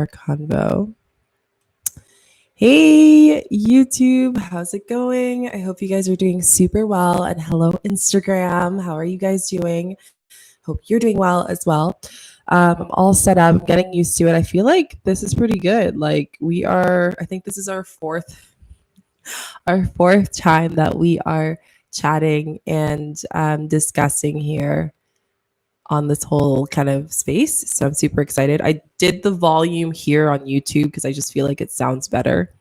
our convo. Hey, YouTube, how's it going? I hope you guys are doing super well. And hello, Instagram. How are you guys doing? Hope you're doing well as well. I'm all set up, getting used to it. I feel like this is pretty good. Like I think this is our fourth time that we are chatting and discussing here on this whole kind of space. So I'm super excited. I did the volume here on YouTube because I just feel like it sounds better.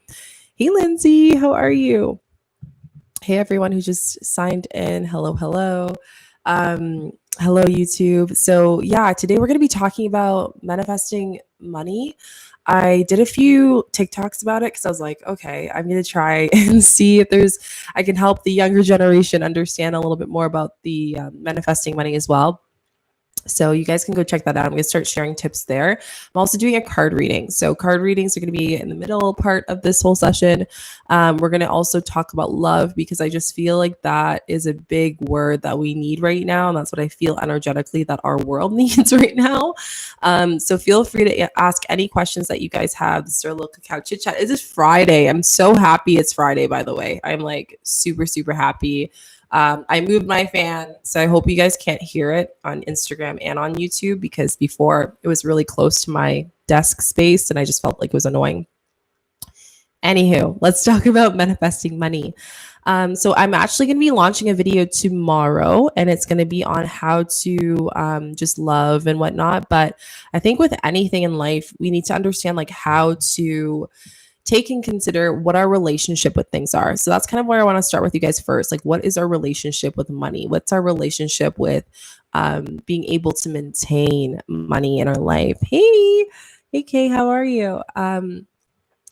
Hey, Lindsay, how are you? Hey, everyone who just signed in. Hello, hello. Hello, YouTube. So, yeah, today we're going to be talking about manifesting money. I did a few TikToks about it because I was like, okay, I'm going to try and see if I can help the younger generation understand a little bit more about the manifesting money as well. So you guys can go check that out. I'm going to start sharing tips there. I'm also doing a card reading. So card readings are going to be in the middle part of this whole session. We're going to also talk about love because I just feel like that is a big word that we need right now. And that's what I feel energetically that our world needs right now. So feel free to ask any questions that you guys have. This is our little Cacao chit chat. It is Friday. I'm so happy it's Friday, by the way. I'm like super, super happy. I moved my fan, so I hope you guys can't hear it on Instagram and on YouTube because before it was really close to my desk space and I just felt like it was annoying. Anywho, let's talk about manifesting money. So I'm actually going to be launching a video tomorrow and it's going to be on how to just love and whatnot. But I think with anything in life, we need to understand like how to take and consider what our relationship with things are. So that's kind of where I want to start with you guys first. Like, what is our relationship with money? What's our relationship with being able to maintain money in our life? Hey, Kay, how are you? And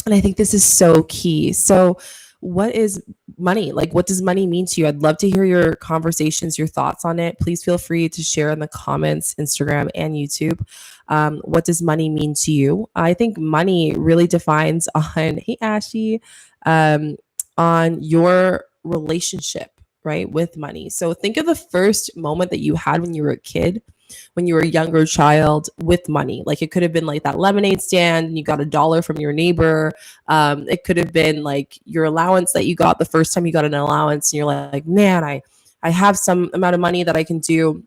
I think this is so key. So, what is money? Like, what does money mean to you? I'd love to hear your conversations, your thoughts on it. Please feel free to share in the comments, Instagram and YouTube. What does money mean to you? I think money really defines on, hey, Ashy, on your relationship, right, with money. So think of the first moment that you had when you were a kid, when you were a younger child with money. Like it could have been like that lemonade stand and you got $1 from your neighbor. It could have been like your allowance that you got the first time you got an allowance and you're like, man, I have some amount of money that I can do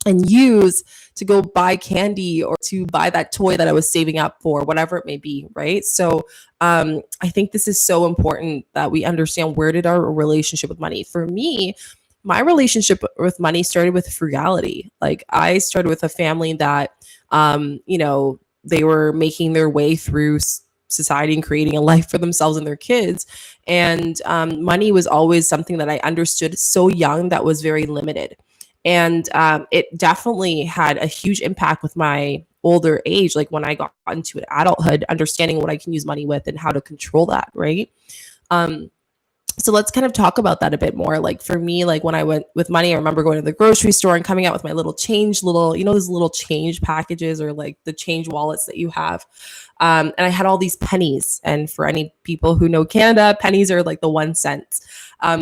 and use to go buy candy or to buy that toy that I was saving up for, whatever it may be, right? So I think this is so important that we understand, where did our relationship with money? For me, my relationship with money started with frugality. Like I started with a family that, they were making their way through society and creating a life for themselves and their kids. And money was always something that I understood so young that was very limited. And it definitely had a huge impact with my older age, like when I got into adulthood, understanding what I can use money with and how to control that, right? So let's kind of talk about that a bit more. Like for me, like when I went with money, I remember going to the grocery store and coming out with my little change, those little change packages or like the change wallets that you have. And I had all these pennies. And for any people who know Canada, pennies are like the 1 cent.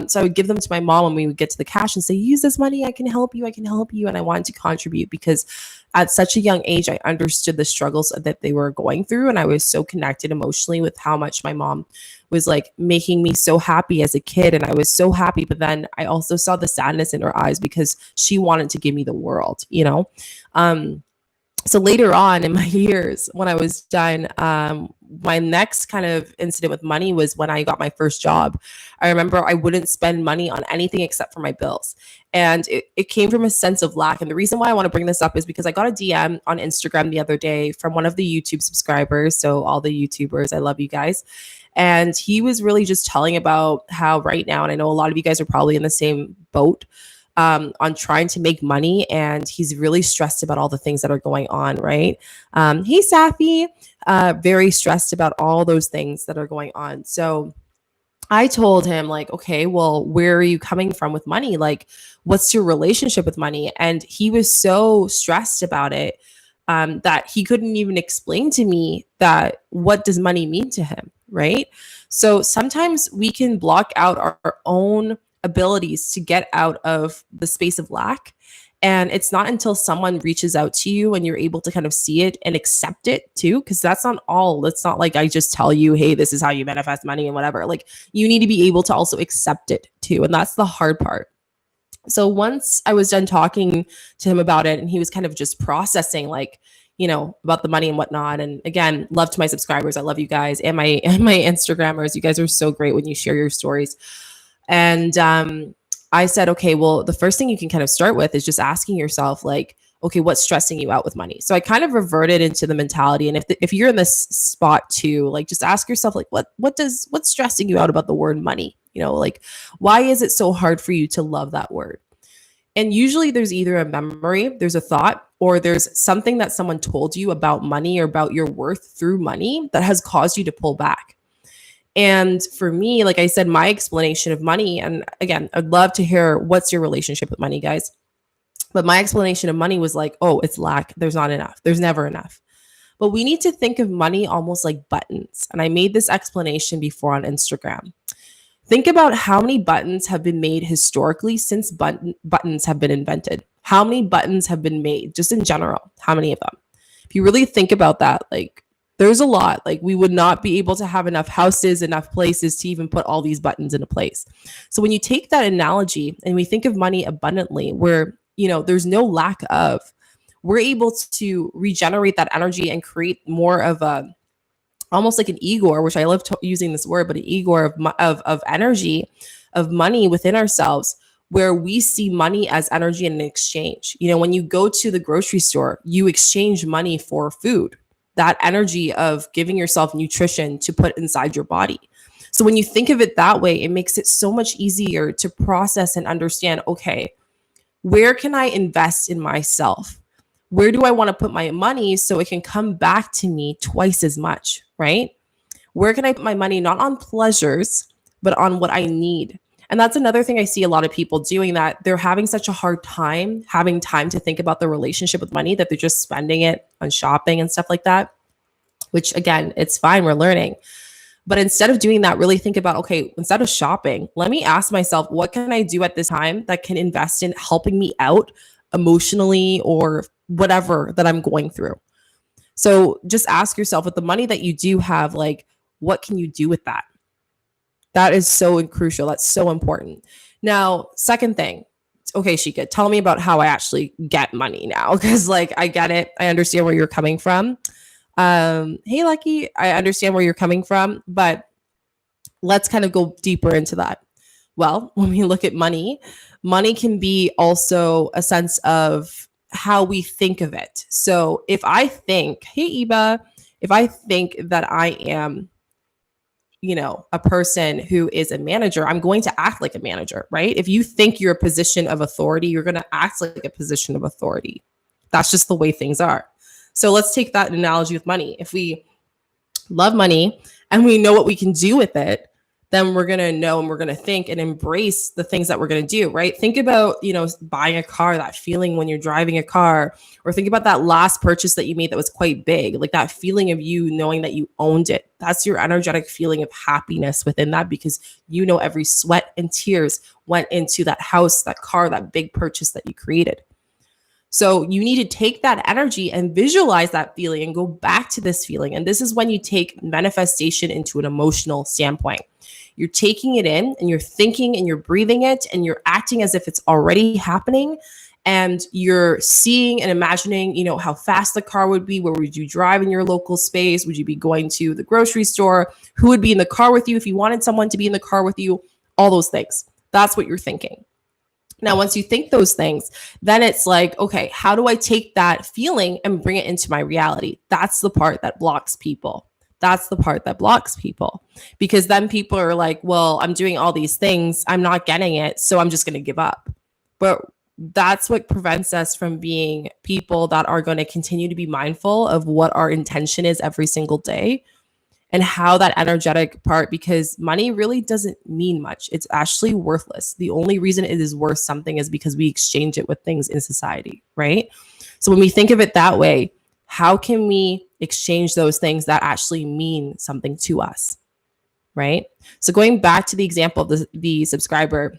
So I would give them to my mom when we would get to the cash and say, use this money. I can help you. And I wanted to contribute because at such a young age, I understood the struggles that they were going through. And I was so connected emotionally with how much my mom was like making me so happy as a kid. And I was so happy. But then I also saw the sadness in her eyes because she wanted to give me the world, So later on in my years, when I was done, my next kind of incident with money was when I got my first job. I remember I wouldn't spend money on anything except for my bills. And it came from a sense of lack. And the reason why I want to bring this up is because I got a DM on Instagram the other day from one of the YouTube subscribers. So all the YouTubers, I love you guys. And he was really just telling about how right now, and I know a lot of you guys are probably in the same boat, on trying to make money, and he's really stressed about all the things that are going on, right? Hey, Safi, very stressed about all those things that are going on. So I told him like, okay, well, where are you coming from with money? Like, what's your relationship with money? And he was so stressed about it that he couldn't even explain to me that what does money mean to him, right? So sometimes we can block out our own abilities to get out of the space of lack And it's not until someone reaches out to you and you're able to kind of see it and accept it too, because that's not like I just tell you, hey, this is how you manifest money and whatever. Like, you need to be able to also accept it too. And that's the hard part. So once I was done talking to him about it and he was kind of just processing, like, about the money and whatnot. And again, love to my subscribers. I love you guys and my Instagrammers. You guys are so great when you share your stories. And I said, okay, well, the first thing you can kind of start with is just asking yourself, like, okay, what's stressing you out with money? So I kind of reverted into the mentality. And if you're in this spot too, like, just ask yourself, like, what's stressing you out about the word money? Like, why is it so hard for you to love that word? And usually there's either a memory, there's a thought, or there's something that someone told you about money or about your worth through money that has caused you to pull back. And for me, like I said, my explanation of money, and again, I'd love to hear what's your relationship with money, guys. But my explanation of money was like, oh, it's lack. There's not enough. There's never enough. But we need to think of money almost like buttons. And I made this explanation before on Instagram. Think about how many buttons have been made historically since buttons have been invented. How many buttons have been made just in general? How many of them? If you really think about that, like, there's a lot. Like, we would not be able to have enough houses, enough places to even put all these buttons into place. So when you take that analogy and we think of money abundantly, where, there's no lack of, we're able to regenerate that energy and create more of a, almost like an Igor, which I love using this word, but an Igor of energy, of money within ourselves, where we see money as energy in an exchange. When you go to the grocery store, you exchange money for food, that energy of giving yourself nutrition to put inside your body. So when you think of it that way, it makes it so much easier to process and understand, okay, where can I invest in myself? Where do I want to put my money so it can come back to me twice as much, right? Where can I put my money, not on pleasures, but on what I need? And that's another thing I see a lot of people doing, that they're having such a hard time having time to think about their relationship with money, that they're just spending it on shopping and stuff like that, which again, it's fine. We're learning. But instead of doing that, really think about, okay, instead of shopping, let me ask myself, what can I do at this time that can invest in helping me out emotionally or whatever that I'm going through? So just ask yourself, with the money that you do have, like, what can you do with that? That is so crucial. That's so important. Now, second thing, okay, Shika, tell me about how I actually get money now. Because, like, I get it. I understand where you're coming from. Hey, Lucky, I understand where you're coming from, but let's kind of go deeper into that. Well, when we look at money can be also a sense of how we think of it. So if I think, hey, Iba, if I think that I am, a person who is a manager, I'm going to act like a manager, right? If you think you're a position of authority, you're going to act like a position of authority. That's just the way things are. So let's take that analogy with money. If we love money and we know what we can do with it, then we're going to know and we're going to think and embrace the things that we're going to do, right? Think about, buying a car, that feeling when you're driving a car, or think about that last purchase that you made that was quite big, like that feeling of you knowing that you owned it. That's your energetic feeling of happiness within that, because every sweat and tears went into that house, that car, that big purchase that you created. So you need to take that energy and visualize that feeling and go back to this feeling. And this is when you take manifestation into an emotional standpoint. You're taking it in and you're thinking and you're breathing it and you're acting as if it's already happening. And you're seeing and imagining, how fast the car would be. Where would you drive in your local space? Would you be going to the grocery store? Who would be in the car with you if you wanted someone to be in the car with you? All those things. That's what you're thinking. Now, once you think those things, then it's like, okay, how do I take that feeling and bring it into my reality? That's the part that blocks people. Because then people are like, well, I'm doing all these things, I'm not getting it, so I'm just going to give up. But that's what prevents us from being people that are going to continue to be mindful of what our intention is every single day and how that energetic part, because money really doesn't mean much. It's actually worthless. The only reason it is worth something is because we exchange it with things in society, right? So when we think of it that way, how can we exchange those things that actually mean something to us, right? So going back to the example of the subscriber,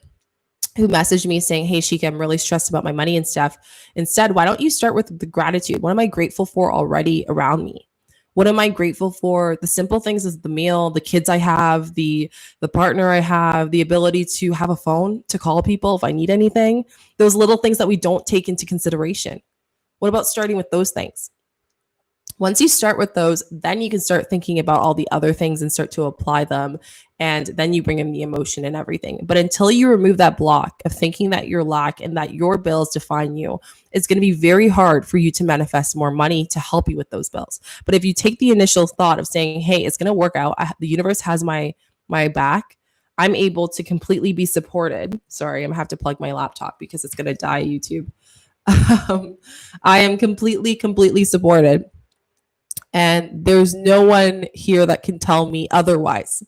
who messaged me saying, "Hey, Shika, I'm really stressed about my money and stuff." Instead, why don't you start with the gratitude? What am I grateful for already around me? What am I grateful for? The simple things is the meal, the kids I have, the partner I have, the ability to have a phone to call people if I need anything. Those little things that we don't take into consideration. What about starting with those things? Once you start with those, then you can start thinking about all the other things and start to apply them. And then you bring in the emotion and everything. But until you remove that block of thinking that you're lack and that your bills define you, it's going to be very hard for you to manifest more money to help you with those bills. But if you take the initial thought of saying, hey, it's going to work out, the universe has my back, I'm able to completely be supported. Sorry, I'm gonna have to plug my laptop because it's going to die YouTube. I am completely supported. And there's no one here that can tell me otherwise.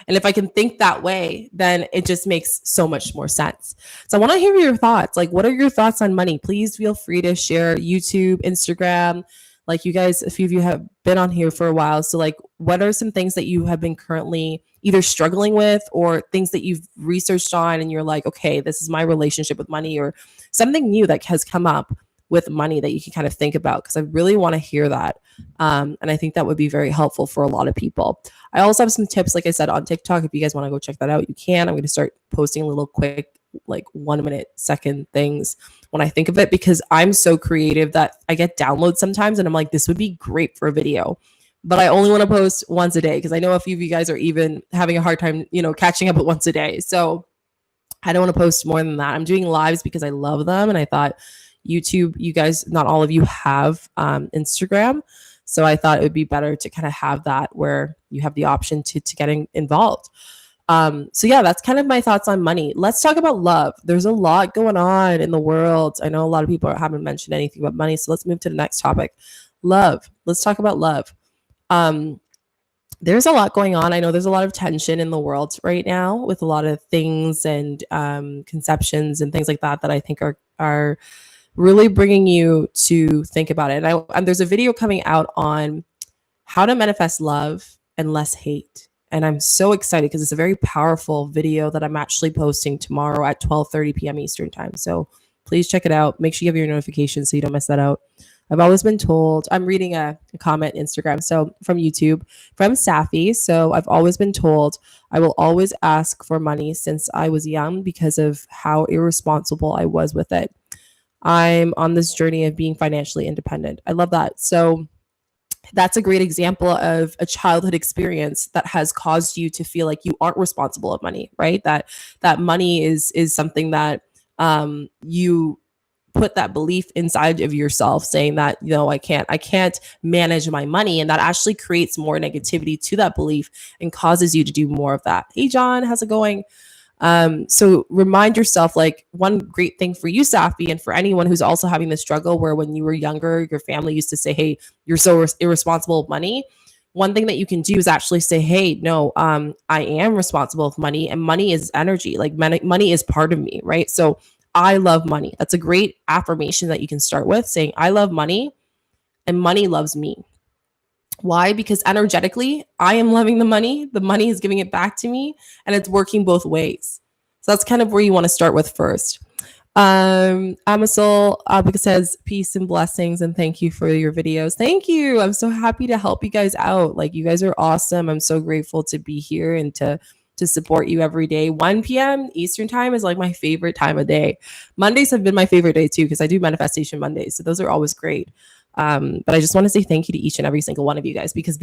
And if I can think that way, then it just makes so much more sense. So I want to hear your thoughts. Like, what are your thoughts on money? Please feel free to share YouTube, Instagram. Like, you guys, a few of you have been on here for a while. So, like, what are some things that you have been currently either struggling with or things that you've researched on and you're like, okay, this is my relationship with money, or something new that has come up with money that you can kind of think about? Because I really want to hear that. And I think that would be very helpful for a lot of people. I also have some tips, like I said, on TikTok. If you guys want to go check that out, you can. I'm going to start posting little quick, like 1 minute, second things when I think of it, because I'm so creative that I get downloads sometimes and I'm like, this would be great for a video. But I only want to post once a day because I know a few of you guys are even having a hard time, catching up with once a day. So I don't want to post more than that. I'm doing lives because I love them. And I thought YouTube, you guys, not all of you have Instagram. So I thought it would be better to kind of have that where you have the option to get involved. So yeah, that's kind of my thoughts on money. Let's talk about love. There's a lot going on in the world. I know a lot of people haven't mentioned anything about money. So let's move to the next topic. Love. Let's talk about love. There's a lot going on. I know there's a lot of tension in the world right now with a lot of things and conceptions and things like that I think are really bringing you to think about it. And there's a video coming out on how to manifest love and less hate. And I'm so excited because it's a very powerful video that I'm actually posting tomorrow at 12:30 p.m. Eastern time. So please check it out. Make sure you have your notifications so you don't miss that out. I've always been told, I'm reading a comment Instagram, so from YouTube, from Safi. So I've always been told I will always ask for money since I was young because of how irresponsible I was with it. I'm on this journey of being financially independent. I love that. So that's a great example of a childhood experience that has caused you to feel like you aren't responsible of money, right? That money is something that you put that belief inside of yourself saying that, I can't manage my money. And that actually creates more negativity to that belief and causes you to do more of that. Hey, John, how's it going? So remind yourself, like, one great thing for you, Safi, and for anyone who's also having this struggle where when you were younger, your family used to say, hey, you're so irresponsible with money. One thing that you can do is actually say, hey, no, I am responsible with money, and money is energy. Like money is part of me, right? So I love money. That's a great affirmation that you can start with, saying, I love money and money loves me. Why? Because energetically, I am loving the money is giving it back to me, and it's working both ways. So that's kind of where you want to start with first. Amisol Abika says, peace and blessings, and thank you for your videos. Thank you. I'm so happy to help you guys out. Like, you guys are awesome. I'm so grateful to be here and to support you every day. 1 p.m. Eastern time is like my favorite time of day. Mondays have been my favorite day too, because I do manifestation Mondays. So those are always great. But I just want to say thank you to each and every single one of you guys, because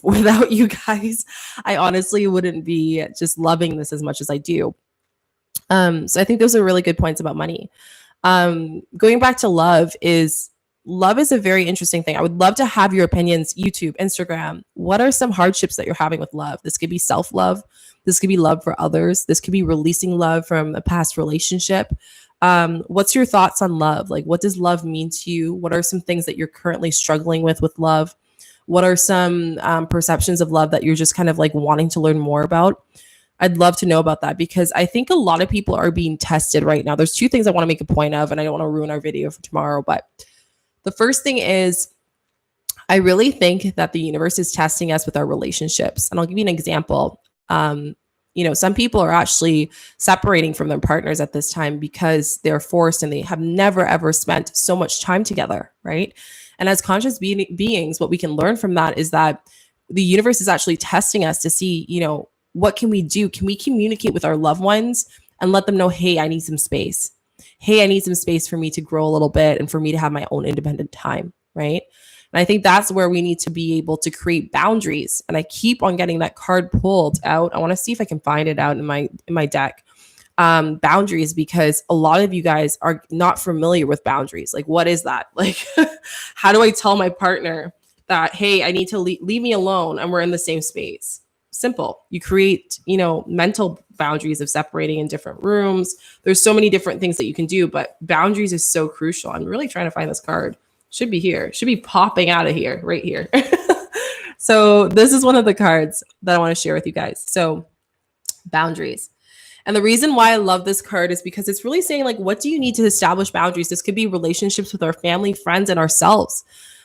without you guys, I honestly wouldn't be just loving this as much as I do. So I think those are really good points about money. Going back to love is a very interesting thing. I would love to have your opinions. YouTube, Instagram. What are some hardships that you're having with love? This could be self-love. This could be love for others. This could be releasing love from a past relationship. What's your thoughts on love? Like, what does love mean to you? What are some things that you're currently struggling with love? What are some perceptions of love that you're just kind of like wanting to learn more about? I'd love to know about that, because I think a lot of people are being tested right now. There's two things I want to make a point of, and I don't want to ruin our video for tomorrow. But the first thing is, I really think that the universe is testing us with our relationships. And I'll give you an example. some people are actually separating from their partners at this time because they're forced and they have never ever spent so much time together, right? And as conscious beings, what we can learn from that is that the universe is actually testing us to see, what can we do? Can we communicate with our loved ones and let them know, hey, I need some space. Hey, I need some space for me to grow a little bit and for me to have my own independent time, right? And I think that's where we need to be able to create boundaries. And I keep on getting that card pulled out. I want to see if I can find it out in my deck. Boundaries, because a lot of you guys are not familiar with boundaries. Like, what is that? Like, how do I tell my partner that, hey, I need to leave me alone and we're in the same space? Simple. You create, mental boundaries of separating in different rooms. There's so many different things that you can do, but boundaries is so crucial. I'm really trying to find this card. Should be here. Should be popping out of here, right here. So this is one of the cards that I want to share with you guys. So boundaries. And the reason why I love this card is because it's really saying, like, what do you need to establish boundaries? This could be relationships with our family, friends, and ourselves.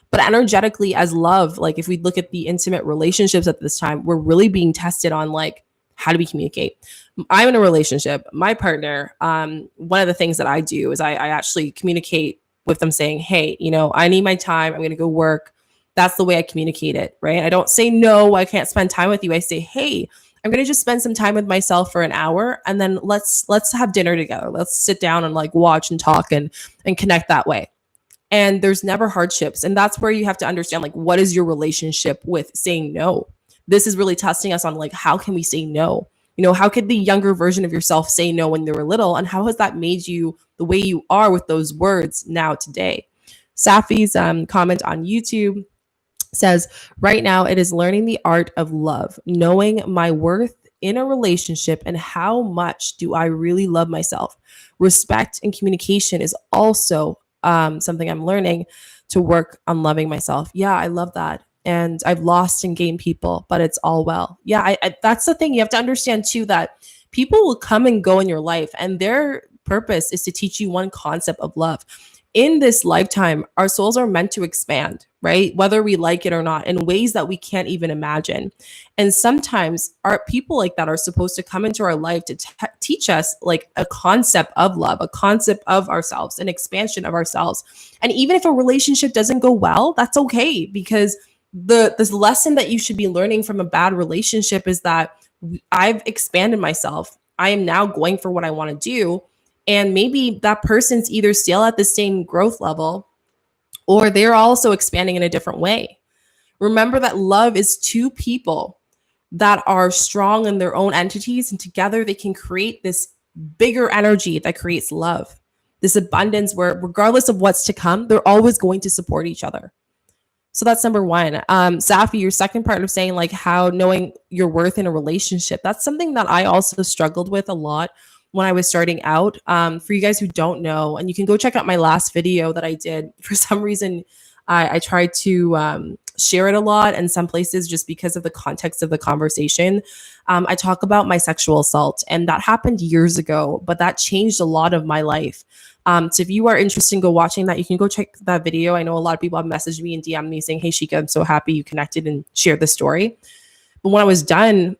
But energetically, as love, like if we look at the intimate relationships at this time, we're really being tested on, like, how do we communicate? I'm in a relationship. My partner, one of the things that I do is I actually communicate with them saying, hey, I need my time. I'm going to go work. That's the way I communicate it, right? I don't say, no, I can't spend time with you. I say, hey, I'm going to just spend some time with myself for an hour, and then let's have dinner together. Let's sit down and like watch and talk and connect that way. And there's never hardships. And that's where you have to understand, like, what is your relationship with saying no? This is really testing us on, like, how can we say no? How could the younger version of yourself say no when they were little? And how has that made you the way you are with those words now today? Safi's comment on YouTube says, right now it is learning the art of love, knowing my worth in a relationship and how much do I really love myself. Respect and communication is also something I'm learning to work on loving myself. Yeah, I love that. And I've lost and gained people, but it's all well. Yeah, I that's the thing. You have to understand too that people will come and go in your life, and their purpose is to teach you one concept of love. In this lifetime, our souls are meant to expand, right? Whether we like it or not, in ways that we can't even imagine. And sometimes our people like that are supposed to come into our life to teach us like a concept of love, a concept of ourselves, an expansion of ourselves. And even if a relationship doesn't go well, that's okay, because this lesson that you should be learning from a bad relationship is that I've expanded myself. I am now going for what I want to do. And maybe that person's either still at the same growth level or they're also expanding in a different way. Remember that love is two people that are strong in their own entities, and together they can create this bigger energy that creates love, this abundance where regardless of what's to come, they're always going to support each other. So that's number one. Safi, your second part of saying like how knowing your worth in a relationship, that's something that I also struggled with a lot when I was starting out. For you guys who don't know, and you can go check out my last video that I did. For some reason, I tried to share it a lot in some places just because of the context of the conversation. I talk about my sexual assault, and that happened years ago, but that changed a lot of my life. So if you are interested in go watching that, you can go check that video. I know a lot of people have messaged me and DM'd me saying, hey, Shika, I'm so happy you connected and shared the story. But when I was done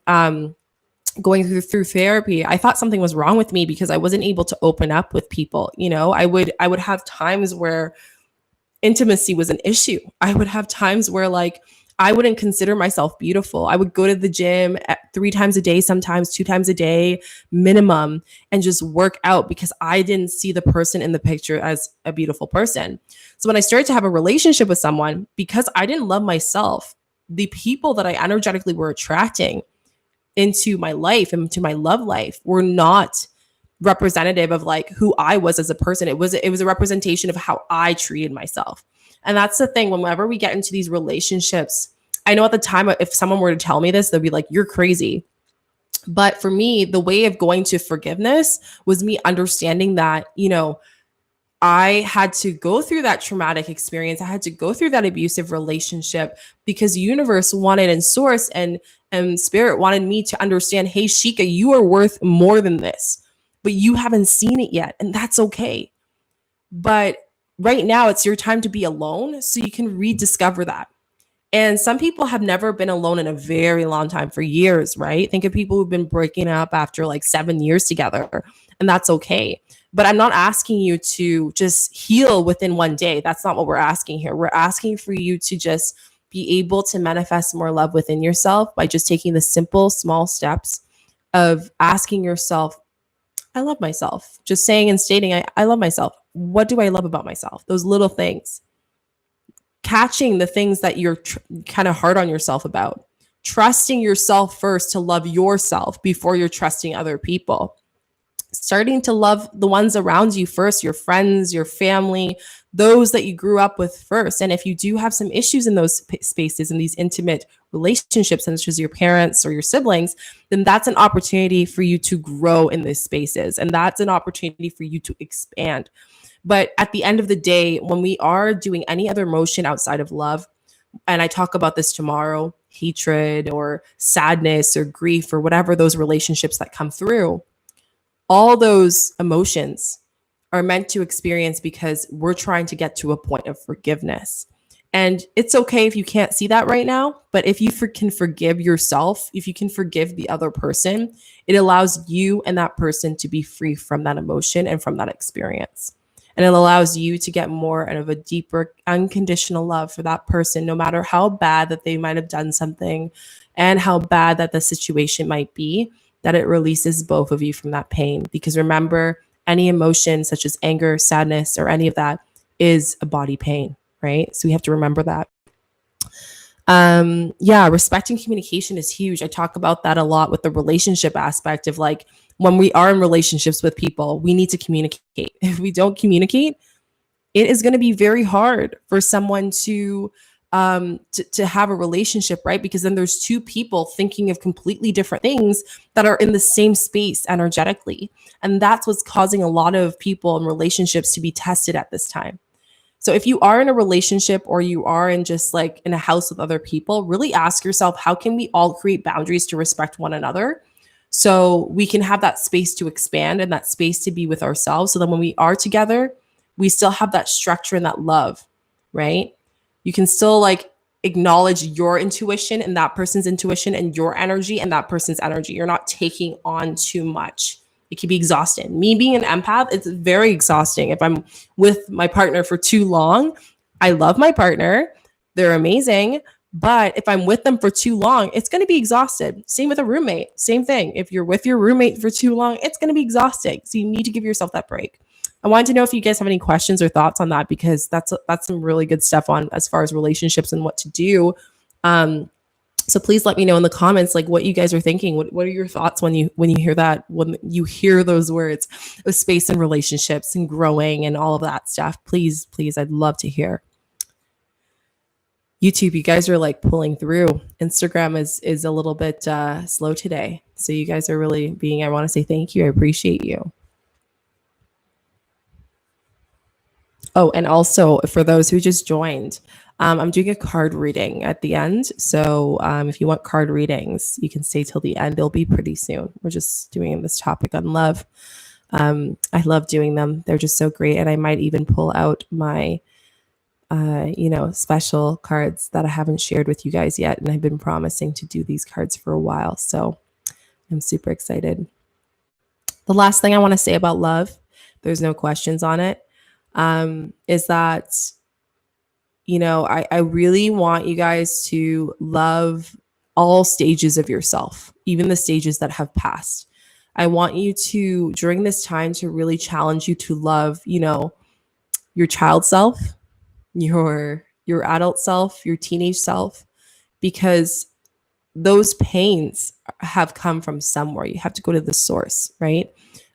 going through therapy, I thought something was wrong with me because I wasn't able to open up with people. I would have times where intimacy was an issue. I would have times where like I wouldn't consider myself beautiful. I would go to the gym 3 times a day, sometimes 2 times a day minimum, and just work out because I didn't see the person in the picture as a beautiful person. So when I started to have a relationship with someone, because I didn't love myself, the people that I energetically were attracting into my life and into my love life were not representative of like who I was as a person. It was a representation of how I treated myself. And that's the thing, whenever we get into these relationships, I know at the time, if someone were to tell me this, they'd be like, you're crazy. But for me, the way of going to forgiveness was me understanding that, I had to go through that traumatic experience. I had to go through that abusive relationship because universe wanted, and source and spirit wanted me to understand, hey, Shika, you are worth more than this, but you haven't seen it yet. And that's okay. But right now it's your time to be alone so you can rediscover that. And some people have never been alone in a very long time, for years, right? Think of people who've been breaking up after like 7 years together, and that's okay. But I'm not asking you to just heal within one day. That's not what we're asking here. We're asking for you to just be able to manifest more love within yourself by just taking the simple, small steps of asking yourself, I love myself. Just saying and stating, I love myself. What do I love about myself? Those little things. Catching the things that you're kind of hard on yourself about. Trusting yourself first to love yourself before you're trusting other people. Starting to love the ones around you first, your friends, your family, those that you grew up with first. And if you do have some issues in those spaces, in these intimate relationships, such as your parents or your siblings, then that's an opportunity for you to grow in these spaces. And that's an opportunity for you to expand. But at the end of the day, when we are doing any other emotion outside of love, and I talk about this tomorrow, hatred or sadness or grief or whatever those relationships that come through, all those emotions are meant to experience because we're trying to get to a point of forgiveness. And it's okay if you can't see that right now, but if you can forgive yourself, if you can forgive the other person, it allows you and that person to be free from that emotion and from that experience. And it allows you to get more of a deeper, unconditional love for that person, no matter how bad that they might have done something and how bad that the situation might be, that it releases both of you from that pain. Because remember, any emotion such as anger, sadness, or any of that is a body pain, right? So we have to remember that. Yeah, respecting communication is huge. I talk about that a lot with the relationship aspect of like, when we are in relationships with people, we need to communicate. If we don't communicate, it is going to be very hard for someone to have a relationship, right? Because then there's two people thinking of completely different things that are in the same space energetically. And that's what's causing a lot of people in relationships to be tested at this time. So if you are in a relationship or you are in just like in a house with other people, really ask yourself, how can we all create boundaries to respect one another? So we can have that space to expand and that space to be with ourselves. So then when we are together, we still have that structure and that love, right? You can still like acknowledge your intuition and that person's intuition and your energy and that person's energy. You're not taking on too much. It can be exhausting. Me being an empath, it's very exhausting. If I'm with my partner for too long, I love my partner. They're amazing. But if I'm with them for too long, it's going to be exhausted. Same with a roommate. Same thing. If you're with your roommate for too long, it's going to be exhausting. So you need to give yourself that break. I wanted to know if you guys have any questions or thoughts on that, because that's some really good stuff on as far as relationships and what to do. So please let me know in the comments like what you guys are thinking. What are your thoughts when you hear that, when you hear those words of space and relationships and growing and all of that stuff? Please, I'd love to hear. YouTube, you guys are like pulling through. Instagram is a little bit slow today. So you guys are really I want to say thank you. I appreciate you. Oh, and also for those who just joined, I'm doing a card reading at the end. So if you want card readings, you can stay till the end. They'll be pretty soon. We're just doing this topic on love. I love doing them. They're just so great. And I might even pull out my special cards that I haven't shared with you guys yet. And I've been promising to do these cards for a while. So I'm super excited. The last thing I want to say about love, there's no questions on it, is that, I really want you guys to love all stages of yourself, even the stages that have passed. I want you to, during this time, to really challenge you to love, your child self, your adult self, your teenage self, because those pains have come from somewhere. You have to go to the source, right?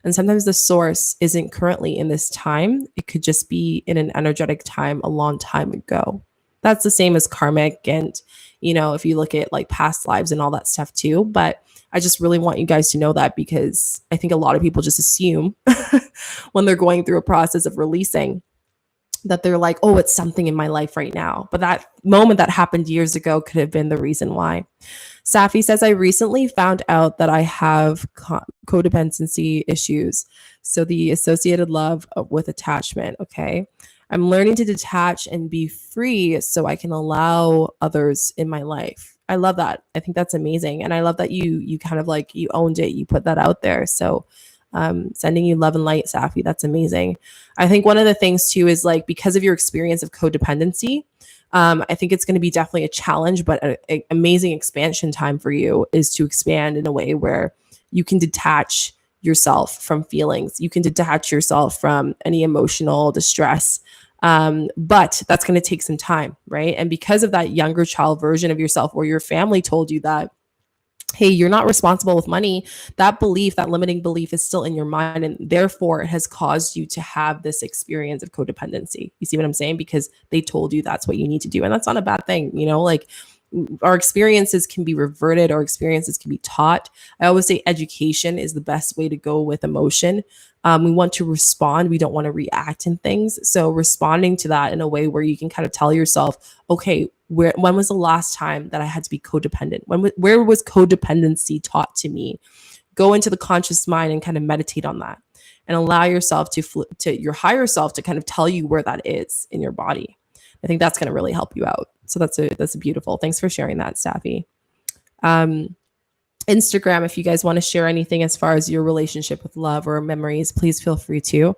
And sometimes the source isn't currently in this time. It could just be in an energetic time a long time ago. That's the same as karmic and, if you look at like past lives and all that stuff too. But I just really want you guys to know that, because I think a lot of people just assume when they're going through a process of releasing that they're like, oh, it's something in my life right now. But that moment that happened years ago could have been the reason why. Safi says, I recently found out that I have codependency issues. So the associated love with attachment. Okay. I'm learning to detach and be free so I can allow others in my life. I love that. I think that's amazing. And I love that you kind of like you owned it, you put that out there. So sending you love and light, Safi. That's amazing. I think one of the things too is like because of your experience of codependency, I think it's going to be definitely a challenge, but an amazing expansion time for you is to expand in a way where you can detach yourself from feelings. You can detach yourself from any emotional distress. But that's going to take some time, right? And because of that younger child version of yourself where your family told you that, hey, you're not responsible with money, that belief, that limiting belief is still in your mind. And therefore, it has caused you to have this experience of codependency. You see what I'm saying? Because they told you that's what you need to do. And that's not a bad thing, you know, like our experiences can be reverted, our experiences can be taught. I always say education is the best way to go with emotion. We want to respond, we don't want to react in things. So responding to that in a way where you can kind of tell yourself, okay, when was the last time that I had to be codependent? Where was codependency taught to me? Go into the conscious mind and kind of meditate on that, and allow yourself to your higher self to kind of tell you where that is in your body. I think that's going to really help you out. So that's a beautiful. Thanks for sharing that, Safi. Instagram, if you guys want to share anything as far as your relationship with love or memories, please feel free to.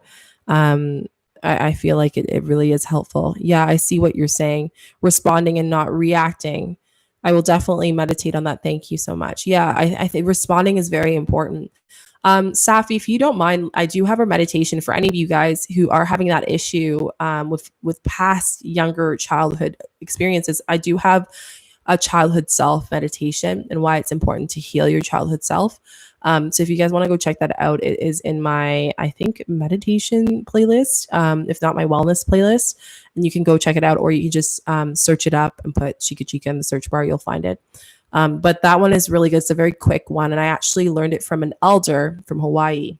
I feel like it really is helpful. Yeah, I see what you're saying. Responding and not reacting. I will definitely meditate on that. Thank you so much. Yeah, I think responding is very important. Safi, if you don't mind, I do have a meditation for any of you guys who are having that issue with past younger childhood experiences. I do have a childhood self meditation and why it's important to heal your childhood self. So if you guys want to go check that out, it is in my, I think, meditation playlist, if not my wellness playlist. And you can go check it out, or you can just search it up and put Shika Chica in the search bar. You'll find it. But that one is really good. It's a very quick one. And I actually learned it from an elder from Hawaii.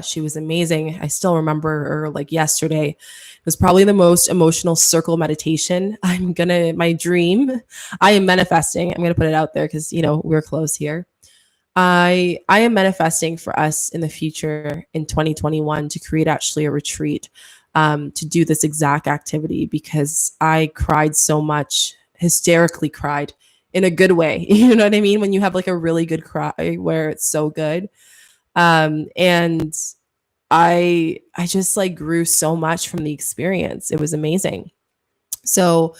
She was amazing. I still remember her like yesterday. It was probably the most emotional circle meditation. My dream, I am manifesting. I'm going to put it out there because, you know, we're close here. I am manifesting for us in the future in 2021 to create actually a retreat to do this exact activity, because I cried so much, hysterically cried in a good way. You know what I mean? When you have like a really good cry where it's so good. And I just like grew so much from the experience. It was amazing. So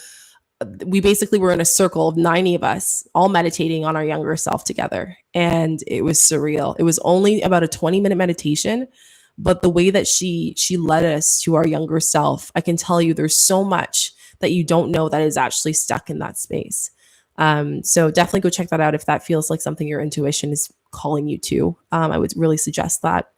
we basically were in a circle of 90 of us all meditating on our younger self together. And it was surreal. It was only about a 20-minute meditation, but the way that she led us to our younger self, I can tell you there's so much that you don't know that is actually stuck in that space. So definitely go check that out if that feels like something your intuition is calling you to. I would really suggest that.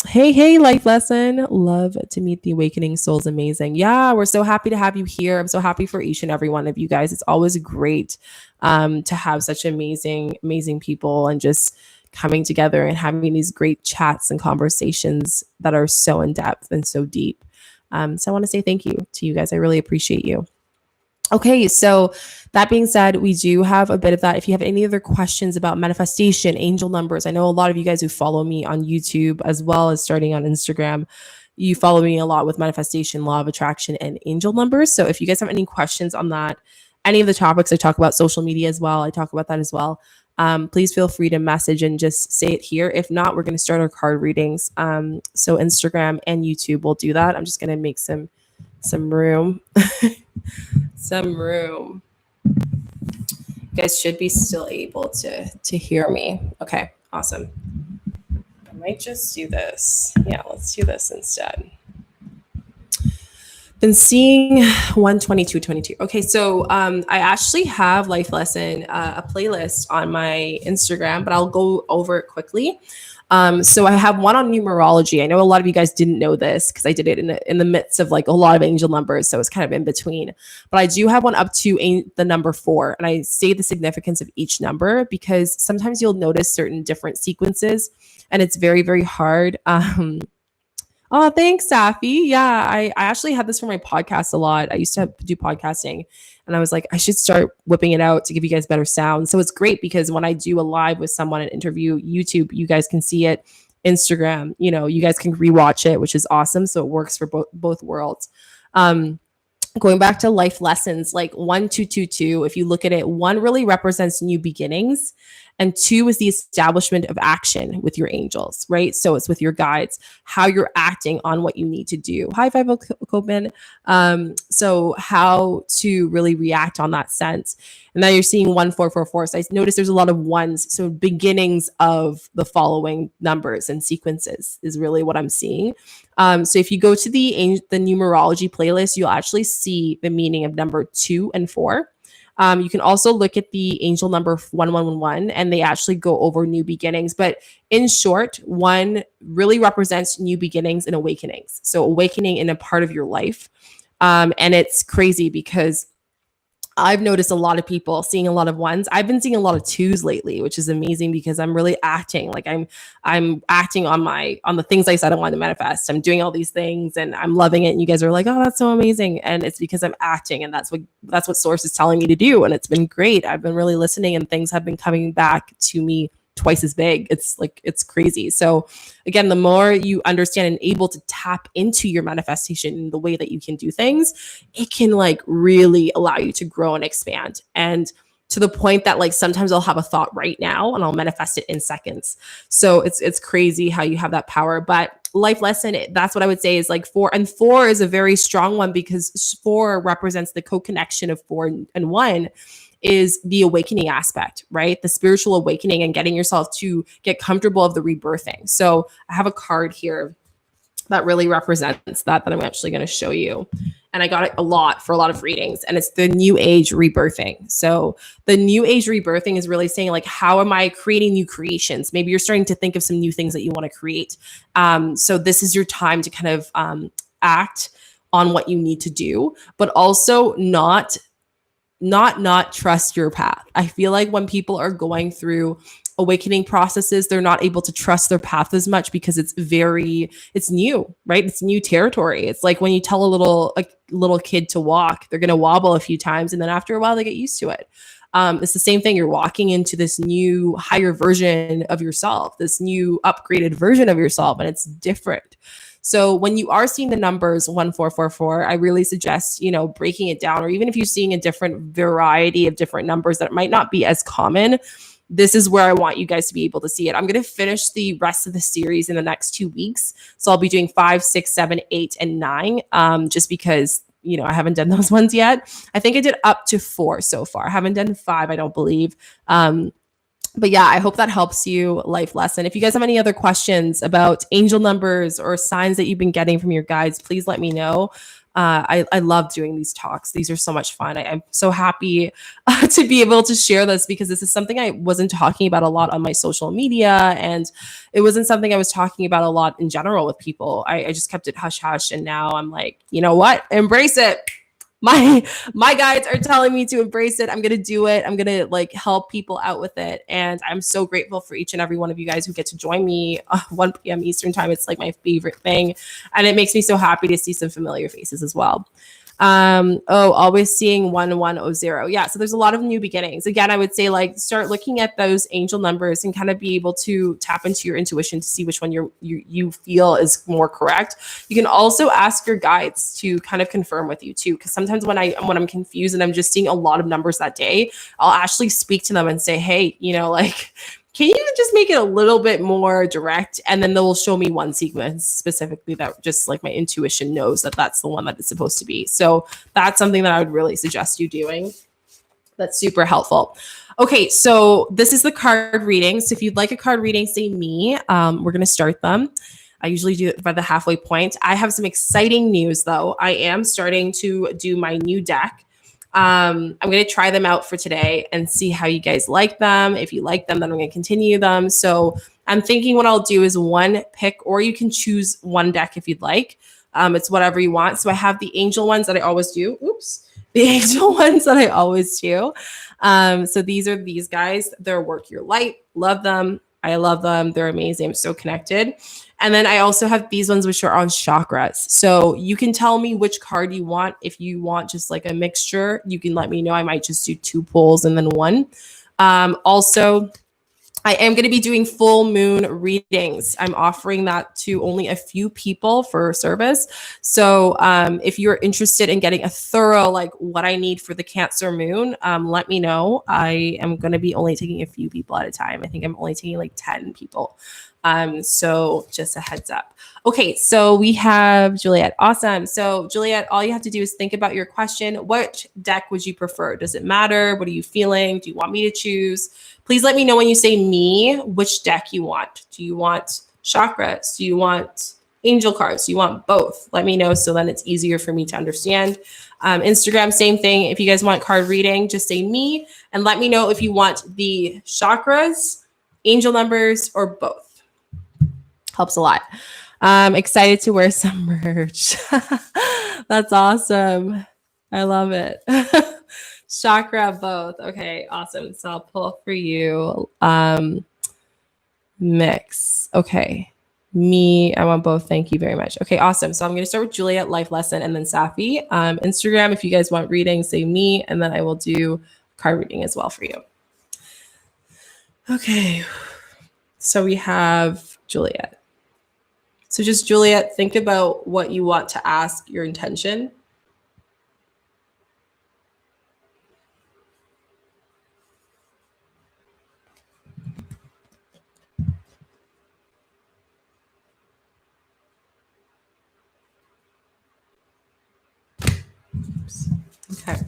Hey, life lesson. Love to meet the awakening souls. Amazing. Yeah, we're so happy to have you here. I'm so happy for each and every one of you guys. It's always great to have such amazing people and just coming together and having these great chats and conversations that are so in depth and so deep. So I want to say thank you to you guys. I really appreciate you. Okay, so that being said, we do have a bit of that. If you have any other questions about manifestation, angel numbers, I know a lot of you guys who follow me on YouTube as well as starting on Instagram, you follow me a lot with manifestation, law of attraction, and angel numbers. So if you guys have any questions on that, any of the topics I talk about, social media as well, I talk about that as well. Please feel free to message and just say it here. If not, we're going to start our card readings. So Instagram and YouTube will do that. I'm just going to make some room. Some room. You guys should be still able to hear me. Okay, awesome. I might just do this. Yeah, let's do this instead. Been seeing 12222. Okay, so I actually have Life Lesson, a playlist on my Instagram, but I'll go over it quickly. So I have one on numerology. I know a lot of you guys didn't know this because I did it in the midst of like a lot of angel numbers. So it's kind of in between, but I do have one up to the number 4. And I say the significance of each number because sometimes you'll notice certain different sequences and it's very, very hard. Oh, thanks, Safi. Yeah, I actually had this for my podcast a lot. I used to do podcasting and I was like, I should start whipping it out to give you guys better sound. So it's great because when I do a live with someone, an interview, YouTube, you guys can see it Instagram. You guys can rewatch it, which is awesome. So it works for both worlds. Going back to life lessons, like 1 2 2 2, if you look at it, 1 really represents new beginnings, and 2 is the establishment of action with your angels, right? So it's with your guides, how you're acting on what you need to do. High five, Copen. So how to really react on that sense. And now you're seeing 1 4 4 4. So I notice there's a lot of ones. So beginnings of the following numbers and sequences is really what I'm seeing. So if you go to the numerology playlist, you'll actually see the meaning of number 2 and 4. You can also look at the angel number 1111, and they actually go over new beginnings. But in short, 1 really represents new beginnings and awakenings. So awakening in a part of your life. And it's crazy because I've noticed a lot of people seeing a lot of 1s. I've been seeing a lot of 2s lately, which is amazing because I'm really acting. Like I'm acting on the things I said I wanted to manifest. I'm doing all these things and I'm loving it. And you guys are like, oh, that's so amazing. And it's because I'm acting, and that's what source is telling me to do. And it's been great. I've been really listening, and things have been coming back to me twice as big. It's crazy. So again, the more you understand and able to tap into your manifestation in the way that you can do things, it can like really allow you to grow and expand. And to the point that like sometimes I'll have a thought right now and I'll manifest it in seconds. So it's crazy how you have that power. But life lesson, that's what I would say is like 4, and 4 is a very strong one because 4 represents the co-connection of 4 and 1 is the awakening aspect, right? The spiritual awakening and getting yourself to get comfortable of the rebirthing. So I have a card here that really represents that I'm actually going to show you. And I got it a lot for a lot of readings, and it's the new age rebirthing. So the new age rebirthing is really saying like, how am I creating new creations? Maybe you're starting to think of some new things that you want to create. So this is your time to kind of act on what you need to do, but also not trust your path. I feel like when people are going through awakening processes, they're not able to trust their path as much because it's new, right? It's new territory. It's like when you tell a little kid to walk, they're going to wobble a few times, and then after a while they get used to it. It's the same thing. You're walking into this new higher version of yourself, this new upgraded version of yourself, and it's different. So when you are seeing the numbers 1444, I really suggest, breaking it down, or even if you're seeing a different variety of different numbers that might not be as common, this is where I want you guys to be able to see it. I'm going to finish the rest of the series in the next 2 weeks. So I'll be doing 5, 6, 7, 8, and 9, just because, I haven't done those ones yet. I think I did up to 4 so far. I haven't done 5, I don't believe. But yeah, I hope that helps you. Life lesson. If you guys have any other questions about angel numbers or signs that you've been getting from your guides, please let me know. I love doing these talks. These are so much fun. I'm so happy to be able to share this because this is something I wasn't talking about a lot on my social media, and it wasn't something I was talking about a lot in general with people. I just kept it hush hush, and now I'm like, you know what? Embrace it. My guides are telling me to embrace it. I'm going to do it. I'm going to help people out with it. And I'm so grateful for each and every one of you guys who get to join me 1 p.m. Eastern time. It's like my favorite thing. And it makes me so happy to see some familiar faces as well. Always seeing 1100. Yeah. So there's a lot of new beginnings. Again, I would say start looking at those angel numbers and kind of be able to tap into your intuition to see which one you feel is more correct. You can also ask your guides to kind of confirm with you too. Cause sometimes when I'm confused and I'm just seeing a lot of numbers that day, I'll actually speak to them and say, hey, can you just make it a little bit more direct? And then they'll show me one sequence specifically that just my intuition knows that that's the one that it's supposed to be. So that's something that I would really suggest you doing. That's super helpful. Okay, so this is the card reading. So if you'd like a card reading, say me. We're going to start them. I usually do it by the halfway point. I have some exciting news though. I am starting to do my new deck. I'm going to try them out for today and see how you guys like them. If you like them, then I'm going to continue them. So I'm thinking what I'll do is one pick, or you can choose one deck if you'd like. It's whatever you want. So I have the angel ones that I always do. The angel ones that I always do. So these are these guys. They're Work Your Light. Love them. I love them. They're amazing. I'm so connected. And then I also have these ones which are on chakras. So you can tell me which card you want. If you want just a mixture, you can let me know. I might just do 2 pulls and then 1. Also, I am going to be doing full moon readings. I'm offering that to only a few people for service. So if you're interested in getting a thorough, like what I need for the Cancer moon, let me know. I am going to be only taking a few people at a time. I think I'm only taking like 10 people. So just a heads up. Okay, so we have Juliet. Awesome. So Juliet, all you have to do is think about your question. What deck would you prefer? Does it matter? What are you feeling? Do you want me to choose? Please let me know when you say me, which deck you want. Do you want chakras? Do you want angel cards? Do you want both? Let me know so then it's easier for me to understand. Instagram, same thing. If you guys want card reading, just say me and let me know if you want the chakras, angel numbers, or both. Helps a lot. Excited to wear some merch. That's awesome. I love it. Chakra both. Okay, awesome. So I'll pull for you. Mix. Okay. Me, I want both. Thank you very much. Okay, awesome. So I'm going to start with Juliet, life lesson, and then Safi. Instagram, if you guys want reading, say me, and then I will do card reading as well for you. Okay. So we have Juliet. So just Juliet, think about what you want to ask, your intention. Oops. Okay.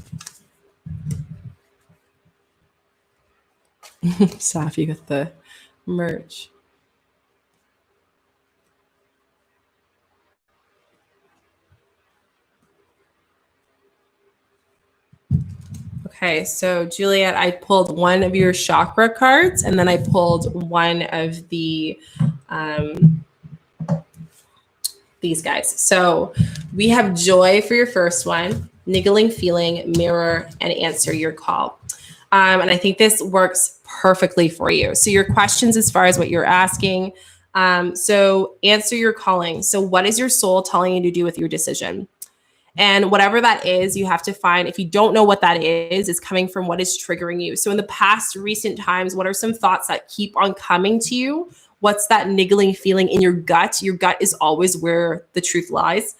Safi with the merch. Okay, so Juliet, I pulled one of your chakra cards, and then I pulled one of the these guys. So we have joy for your first one, niggling feeling, mirror, and answer your call. And I think this works perfectly for you. So your questions as far as what you're asking. So answer your calling. So what is your soul telling you to do with your decision? And whatever that is, you have to find, if you don't know what that is coming from what is triggering you. So in the past recent times, what are some thoughts that keep on coming to you? What's that niggling feeling in your gut? Your gut is always where the truth lies.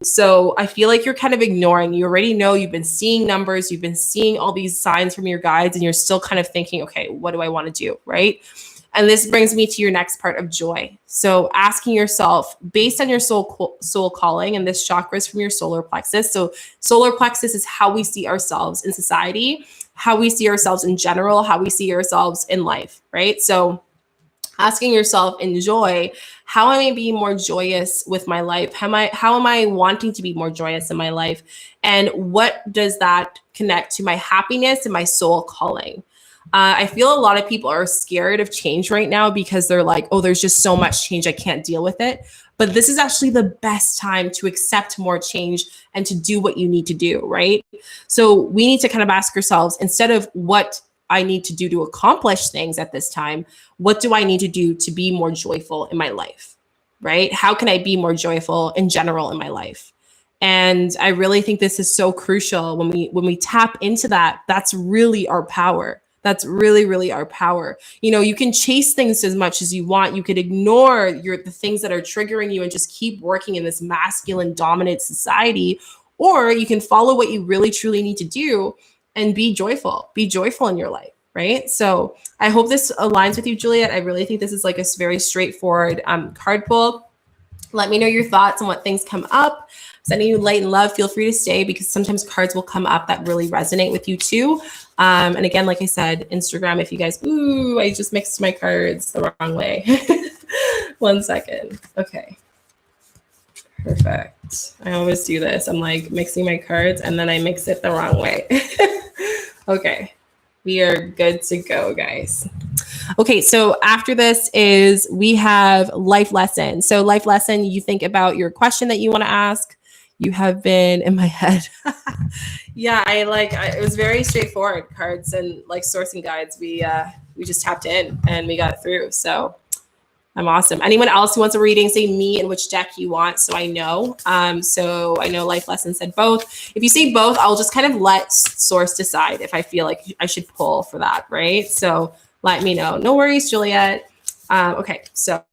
So I feel like you're kind of ignoring, you already know, you've been seeing numbers, you've been seeing all these signs from your guides, and you're still kind of thinking, okay, what do I want to do? Right. And this brings me to your next part of joy. So asking yourself, based on your soul calling, and this chakra is from your solar plexus. So solar plexus is how we see ourselves in society, how we see ourselves in general, how we see ourselves in life, right? So asking yourself in joy, how am I being more joyous with my life? How am I wanting to be more joyous in my life? And what does that connect to my happiness and my soul calling? I feel a lot of people are scared of change right now because they're like, oh, there's just so much change, I can't deal with it. But this is actually the best time to accept more change and to do what you need to do, right? So we need to kind of ask ourselves, instead of what I need to do to accomplish things at this time, what do I need to do to be more joyful in my life, right? How can I be more joyful in general in my life? And I really think this is so crucial when we tap into that. That's really our power. That's really, really our power. You know, you can chase things as much as you want. You could ignore the things that are triggering you and just keep working in this masculine dominant society, or you can follow what you really truly need to do and be joyful in your life, right? So I hope this aligns with you, Juliet. I really think this is like a very straightforward card pull. Let me know your thoughts on what things come up. Sending you light and love. Feel free to stay because sometimes cards will come up that really resonate with you too. And again, like I said, Instagram, if you guys, ooh, I just mixed my cards the wrong way. 1 second. Okay. Perfect. I always do this. I'm like mixing my cards and then I mix it the wrong way. Okay. We are good to go, guys. Okay, so after this we have life lesson. So life lesson, you think about your question that you want to ask. You have been in my head. Yeah, it was very straightforward. Cards and like sourcing guides. We just tapped in and we got through. So I'm awesome. Anyone else who wants a reading, say me and which deck you want, so I know. So I know Life Lesson said both. If you say both, I'll just kind of let source decide if I feel like I should pull for that, right? So let me know. No worries, Juliet. Okay, so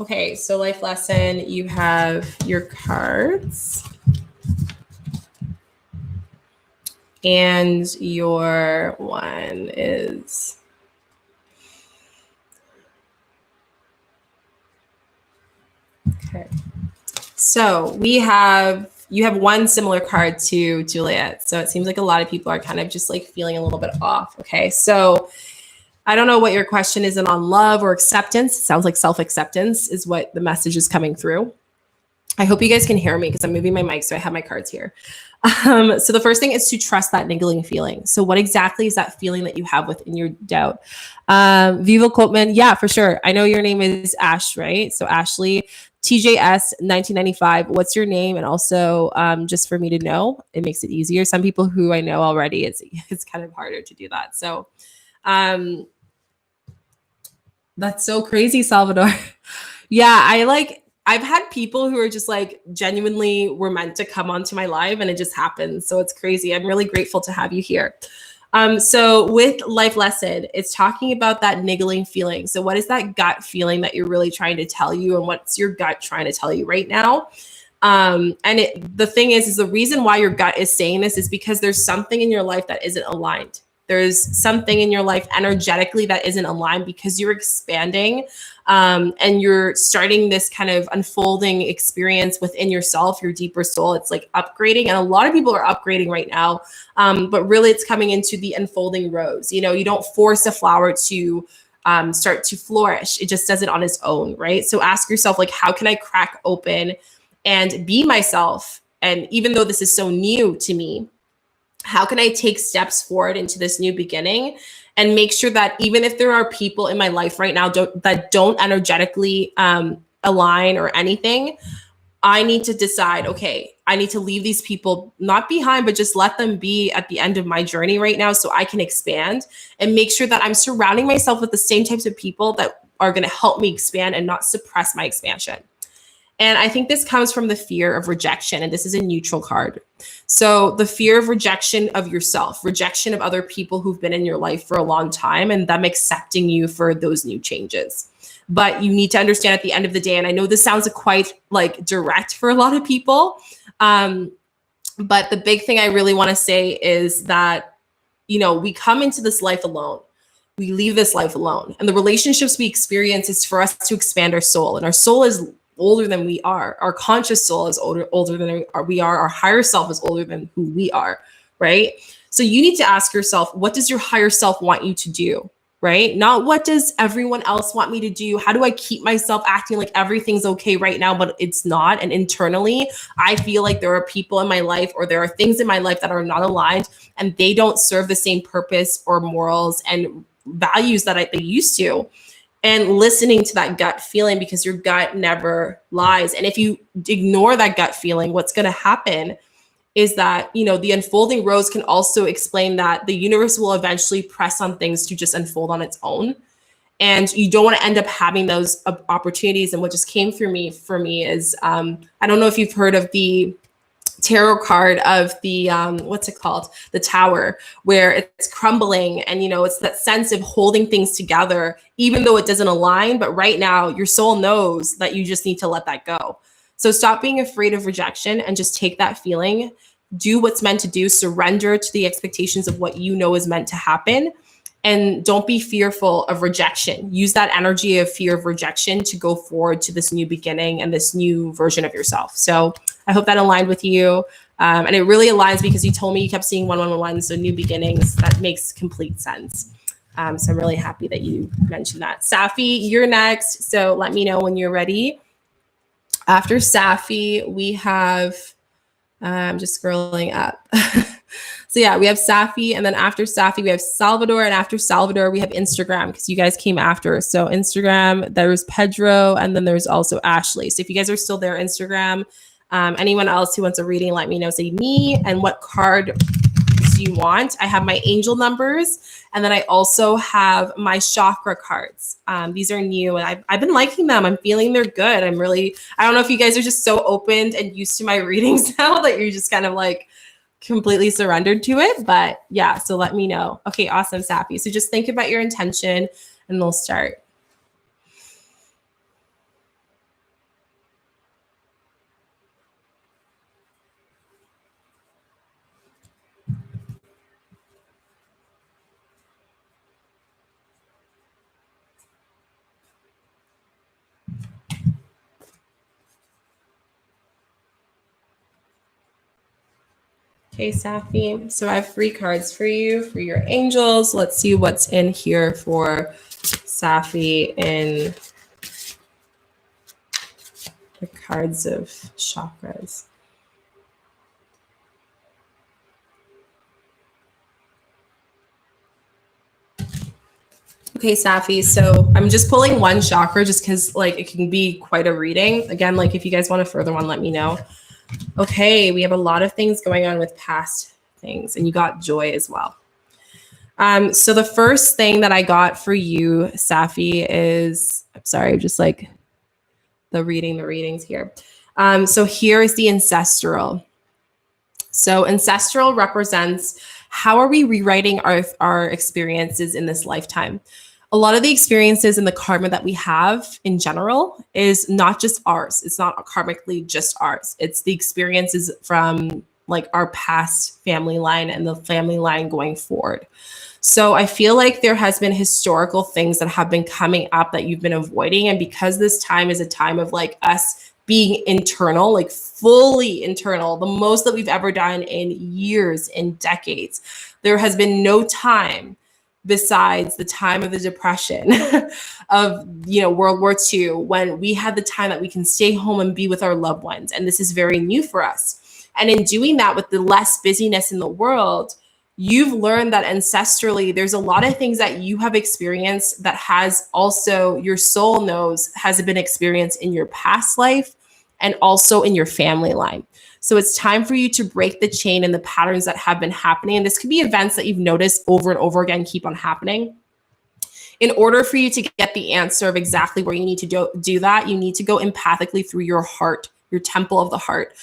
okay, so life lesson, you have your cards. And your one is okay. So you have one similar card to Juliet. So it seems like a lot of people are kind of just like feeling a little bit off. Okay. So I don't know what your question is on love or acceptance. It sounds like self-acceptance is what the message is coming through. I hope you guys can hear me because I'm moving my mic, so I have my cards here. So the first thing is to trust that niggling feeling. So what exactly is that feeling that you have within your doubt? Viva Coltman, yeah, for sure. I know your name is Ash, right? So Ashley, TJS 1995. What's your name? And also, just for me to know, it makes it easier. Some people who I know already, it's kind of harder to do that. So that's so crazy, Salvador. Yeah, I've had people who are just like genuinely were meant to come onto my live and it just happens. So it's crazy. I'm really grateful to have you here. So with life lesson, it's talking about that niggling feeling. So what is that gut feeling that you're really trying to tell you, and what's your gut trying to tell you right now? The thing is the reason why your gut is saying this is because there's something in your life that isn't aligned. There's something in your life energetically that isn't aligned because you're expanding and you're starting this kind of unfolding experience within yourself, your deeper soul. It's like upgrading. And a lot of people are upgrading right now, but really it's coming into the unfolding rose. You know, you don't force a flower to start to flourish. It just does it on its own, right? So ask yourself, like, how can I crack open and be myself? And even though this is so new to me, how can I take steps forward into this new beginning and make sure that even if there are people in my life right now that don't energetically align or anything, I need to decide, okay, I need to leave these people not behind, but just let them be at the end of my journey right now so I can expand and make sure that I'm surrounding myself with the same types of people that are going to help me expand and not suppress my expansion. And I think this comes from the fear of rejection. And this is a neutral card. So the fear of rejection of yourself, rejection of other people who've been in your life for a long time, and them accepting you for those new changes. But you need to understand at the end of the day, and I know this sounds quite like direct for a lot of people, but the big thing I really want to say is that, you know, we come into this life alone. We leave this life alone. And the relationships we experience is for us to expand our soul. And our soul is older than we are. Our conscious soul is older than we are. Our higher self is older than who we are, right? So you need to ask yourself, what does your higher self want you to do, right? Not what does everyone else want me to do? How do I keep myself acting like everything's okay right now, but it's not? And internally, I feel like there are people in my life or there are things in my life that are not aligned and they don't serve the same purpose or morals and values that they used to. And listening to that gut feeling, because your gut never lies. And if you ignore that gut feeling, what's going to happen is that, you know, the unfolding rose can also explain that the universe will eventually press on things to just unfold on its own. And you don't want to end up having those opportunities. And what just came through for me is, I don't know if you've heard of the tarot card of the what's it called, the tower, where it's crumbling, and you know, it's that sense of holding things together even though it doesn't align, but right now your soul knows that you just need to let that go. So stop being afraid of rejection and just take that feeling, do what's meant to do, surrender to the expectations of what you know is meant to happen, and don't be fearful of rejection. Use that energy of fear of rejection to go forward to this new beginning and this new version of yourself. So I hope that aligned with you. And it really aligns because you told me you kept seeing 111, so new beginnings. That makes complete sense. So I'm really happy that you mentioned that. Safi, you're next. So let me know when you're ready. After Safi, we have, I'm just scrolling up. So yeah, we have Safi, and then after Safi, we have Salvador, and after Salvador, we have Instagram, because you guys came after. So Instagram, there's Pedro, and then there's also Ashley. So if you guys are still there, Instagram, anyone else who wants a reading, let me know. Say me, and what card do you want. I have my angel numbers, and then I also have my chakra cards. These are new, and I've been liking them. I'm feeling they're good. I don't know if you guys are just so open and used to my readings now that you're just kind of like completely surrendered to it. But yeah, so let me know. Okay, awesome, Safi. So just think about your intention and we'll start. Okay, Safi. So I have 3 cards for you for your angels. Let's see what's in here for Safi in the cards of chakras. Okay, Safi. So I'm just pulling one chakra just because like it can be quite a reading. Again, like if you guys want a further one, let me know. Okay, we have a lot of things going on with past things, and you got joy as well. So the first thing that I got for you, Safi, is I'm sorry, just like the readings here. So here is the ancestral. So ancestral represents how are we rewriting our experiences in this lifetime? A lot of the experiences and the karma that we have in general is not just ours. It's not karmically just ours. It's the experiences from like our past family line and the family line going forward. So I feel like there has been historical things that have been coming up that you've been avoiding. And because this time is a time of like us being internal, like fully internal, the most that we've ever done in years, in decades, there has been no time besides the time of the Depression of, World War II, when we had the time that we can stay home and be with our loved ones. And this is very new for us. And in doing that, with the less busyness in the world, you've learned that ancestrally, there's a lot of things that you have experienced that has also, your soul knows, has been experienced in your past life and also in your family line. So it's time for you to break the chain and the patterns that have been happening. And this could be events that you've noticed over and over again keep on happening. In order for you to get the answer of exactly where you need to do that, you need to go empathically through your heart, your temple of the heart.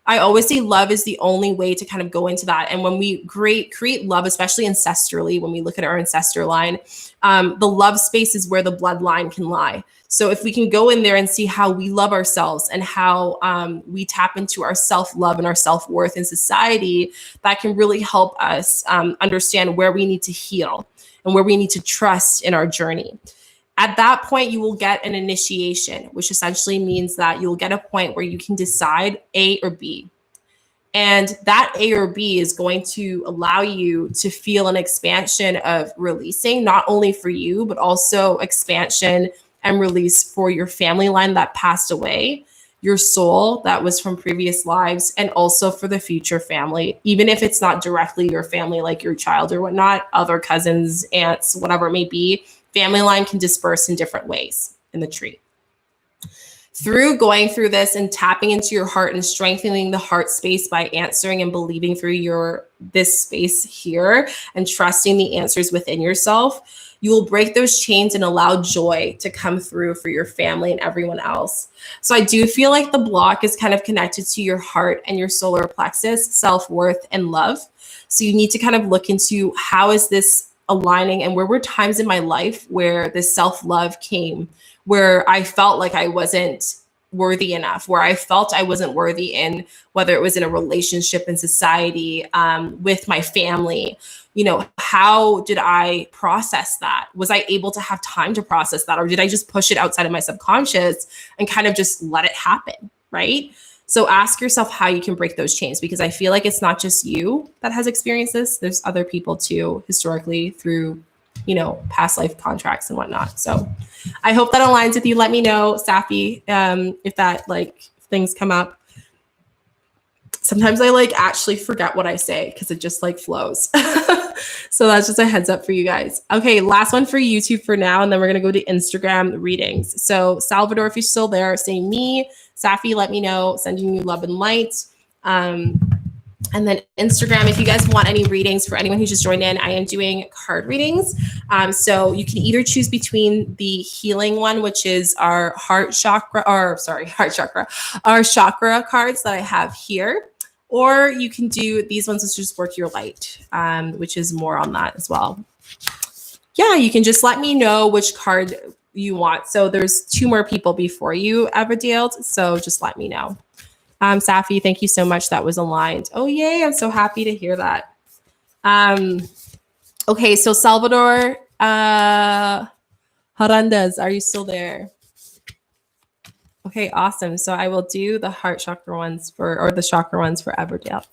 I always say love is the only way to kind of go into that. And when we create love, especially ancestrally, when we look at our ancestor line, the love space is where the bloodline can lie. So if we can go in there and see how we love ourselves and how we tap into our self-love and our self-worth in society, that can really help us understand where we need to heal and where we need to trust in our journey. At that point, you will get an initiation, which essentially means that you'll get a point where you can decide A or B. And that A or B is going to allow you to feel an expansion of releasing, not only for you, but also expansion and release for your family line that passed away, your soul that was from previous lives, and also for the future family, even if it's not directly your family, like your child or whatnot, other cousins, aunts, whatever it may be. Family line can disperse in different ways in the tree. Through going through this and tapping into your heart and strengthening the heart space by answering and believing through this space here and trusting the answers within yourself, you will break those chains and allow joy to come through for your family and everyone else. So I do feel like the block is kind of connected to your heart and your solar plexus, self-worth, and love. So you need to kind of look into how is this aligning, and where were times in my life where this self-love came, where I felt like I wasn't worthy enough, where I felt I wasn't worthy in, whether it was in a relationship in society, with my family. How did I process that? Was I able to have time to process that? Or did I just push it outside of my subconscious and kind of just let it happen, right? So ask yourself how you can break those chains, because I feel like it's not just you that has experienced this. There's other people too, historically, through, past life contracts and whatnot. So I hope that aligns with you. Let me know, Safi, if that things come up. Sometimes I actually forget what I say because it just flows. So that's just a heads up for you guys. Okay, last one for YouTube for now, and then we're gonna go to Instagram readings. So Salvador, if you're still there, say me. Safi, let me know. Sending you love and light. And then Instagram, if you guys want any readings, for anyone who just joined in, I am doing card readings. So you can either choose between the healing one, which is our heart chakra, our chakra cards that I have here. Or you can do these ones, which just work your light, which is more on that as well. Yeah, you can just let me know which card you want. So there's 2 more people before you, Everdale. So just let me know. Safi, thank you so much. That was aligned. Oh, yay. I'm so happy to hear that. Okay, so Salvador Harandas, are you still there? Okay, awesome. So I will do the heart chakra ones or the chakra ones for Everdale.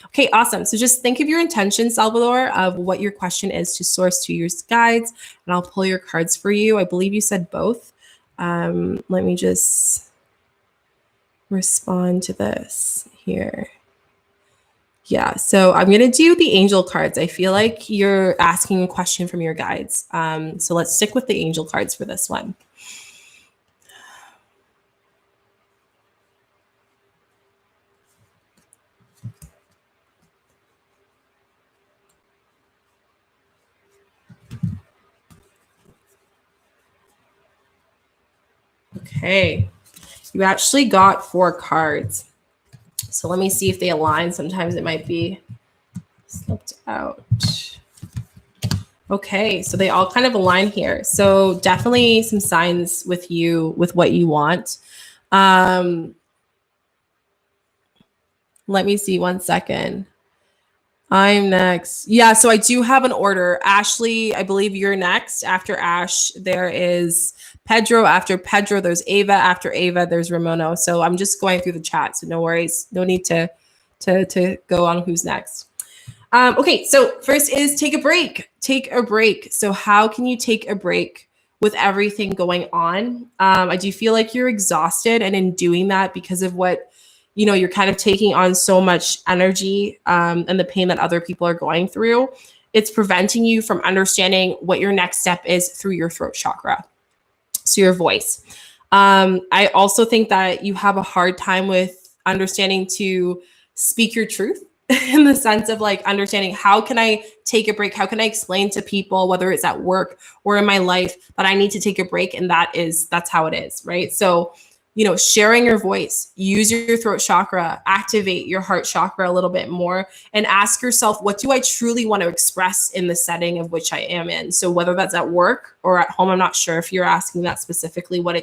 Okay, awesome. So just think of your intention, Salvador, of what your question is to source to your guides, and I'll pull your cards for you. I believe you said both. Let me just respond to this here. Yeah, so I'm going to do the angel cards. I feel like you're asking a question from your guides. So let's stick with the angel cards for this one. Okay, you actually got 4 cards. So let me see if they align. Sometimes it might be slipped out. Okay, so they all kind of align here. So definitely some signs with you with what you want. Let me see 1 second. I'm next. Yeah, so I do have an order. Ashley, I believe you're next. After Ash, there is Pedro. After Pedro, there's Ava. After Ava, there's Ramono. So I'm just going through the chat, so no worries. No need to go on who's next. Okay, so first is take a break. Take a break. So how can you take a break with everything going on? I do feel like you're exhausted, and in doing that, because of what you're kind of taking on so much energy and the pain that other people are going through, it's preventing you from understanding what your next step is through your throat chakra, so your voice. I also think that you have a hard time with understanding to speak your truth in the sense of like understanding, how can I take a break? How can I explain to people, whether it's at work or in my life, that I need to take a break? And that's how it is, right? So sharing your voice, use your throat chakra, activate your heart chakra a little bit more, and ask yourself, what do I truly want to express in the setting of which I am in? So whether that's at work or at home, I'm not sure if you're asking that specifically, what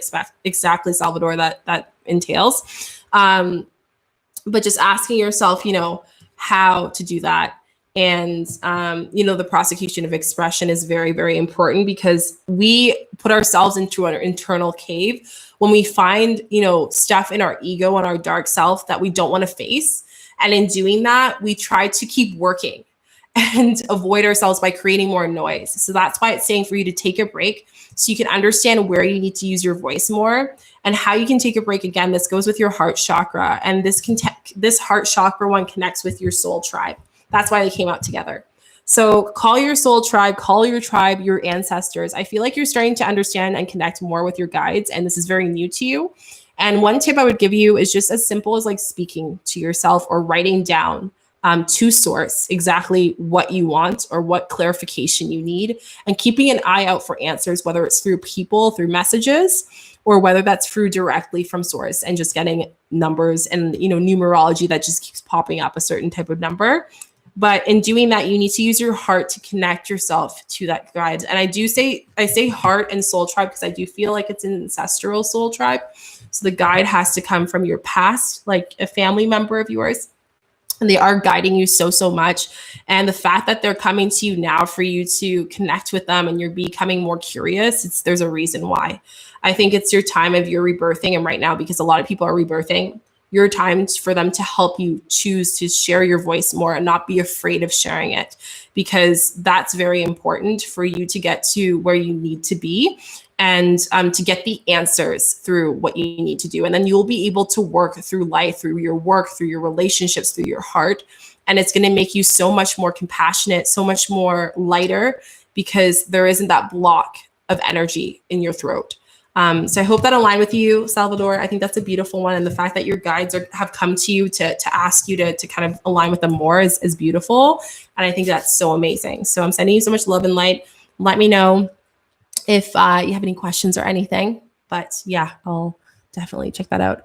exactly, Salvador, that entails. But just asking yourself, how to do that. And, the prosecution of expression is very, very important, because we put ourselves into an internal cave when we find, stuff in our ego and our dark self that we don't want to face. And in doing that, we try to keep working and avoid ourselves by creating more noise. So that's why it's saying for you to take a break, so you can understand where you need to use your voice more and how you can take a break. Again, this goes with your heart chakra, and this heart chakra one connects with your soul tribe. That's why they came out together. So call your soul tribe, call your tribe, your ancestors. I feel like you're starting to understand and connect more with your guides, and this is very new to you. And one tip I would give you is just as simple as like speaking to yourself or writing down to source exactly what you want or what clarification you need, and keeping an eye out for answers, whether it's through people, through messages, or whether that's through directly from source and just getting numbers and numerology that just keeps popping up a certain type of number. But in doing that, you need to use your heart to connect yourself to that guide. And I say heart and soul tribe because I do feel like it's an ancestral soul tribe. So the guide has to come from your past, like a family member of yours. And they are guiding you so much. And the fact that they're coming to you now for you to connect with them and you're becoming more curious, there's a reason why. I think it's your time of your rebirthing. And right now, because a lot of people are rebirthing, your time for them to help you choose to share your voice more and not be afraid of sharing it, because that's very important for you to get to where you need to be and to get the answers through what you need to do. And then you'll be able to work through life, through your work, through your relationships, through your heart. And it's going to make you so much more compassionate, so much more lighter, because there isn't that block of energy in your throat. So I hope that aligned with you, Salvador. I think that's a beautiful one. And the fact that your guides have come to you to ask you to kind of align with them more is beautiful. And I think that's so amazing. So I'm sending you so much love and light. Let me know if you have any questions or anything. But yeah, I'll definitely check that out.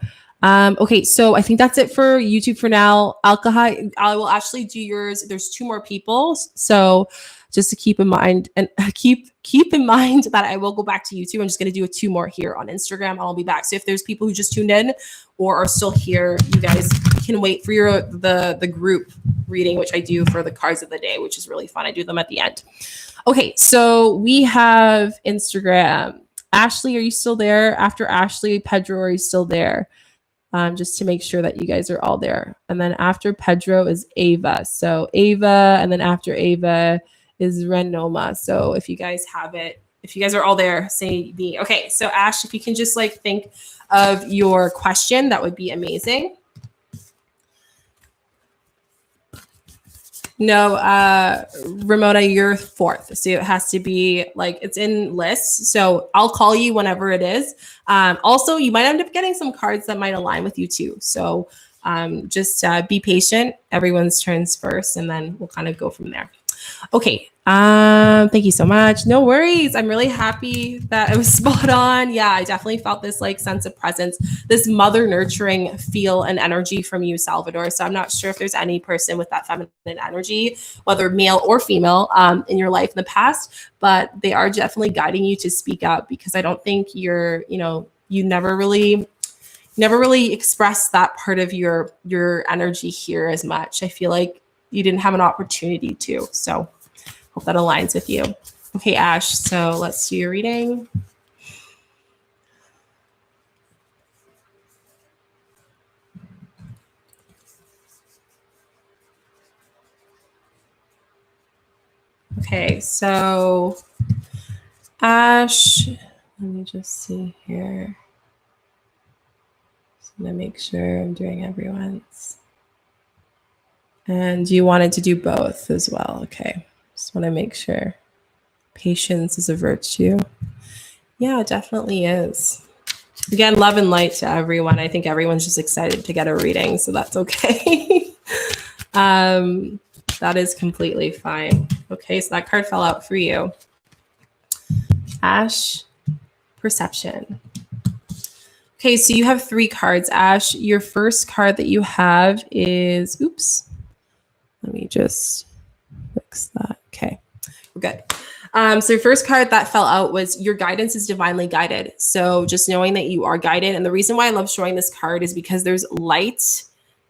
Okay, so I think that's it for YouTube for now. Alkahai, I will actually do yours. There's 2 more people, so just to keep in mind, and keep in mind that I will go back to YouTube. I'm just going to do 2 more here on Instagram. I'll be back. So if there's people who just tuned in or are still here, you guys can wait for the group reading, which I do for the cards of the day, which is really fun. I do them at the end. Okay, so we have Instagram. Ashley, are you still there? After Ashley, Pedro, are you still there? Just to make sure that you guys are all there. And then after Pedro is Ava. So Ava, and then after Ava is Renoma. So if you guys have it, if you guys are all there, say me. Okay, so Ash, if you can just like think of your question, that would be amazing. No, Ramona, you're 4th. So it has to be like, it's in lists. So I'll call you whenever it is. Also, you might end up getting some cards that might align with you too. So just be patient. Everyone's turns first, and then we'll kind of go from there. Okay. Thank you so much. No worries. I'm really happy that it was spot on. Yeah, I definitely felt this like sense of presence, this mother nurturing feel and energy from you, Salvador. So I'm not sure if there's any person with that feminine energy, whether male or female, in your life in the past, but they are definitely guiding you to speak up, because I don't think you're, you never really express that part of your energy here as much. I feel like you didn't have an opportunity to. So hope that aligns with you. Okay, Ash, so let's do your reading. Okay, so Ash, let me just see here. Just want to make sure I'm doing everyone's. And you wanted to do both as well. Okay, just want to make sure. Patience is a virtue. Yeah, it definitely is. Again, love and light to everyone. I think everyone's just excited to get a reading, so that's okay. That is completely fine. Okay, so that card fell out for you. Ash, perception. Okay, so you have 3 cards, Ash. Your first card that you have is, oops, let me just fix that. Okay, we're good. So your first card that fell out was your guidance is divinely guided. So just knowing that you are guided. And the reason why I love showing this card is because there's light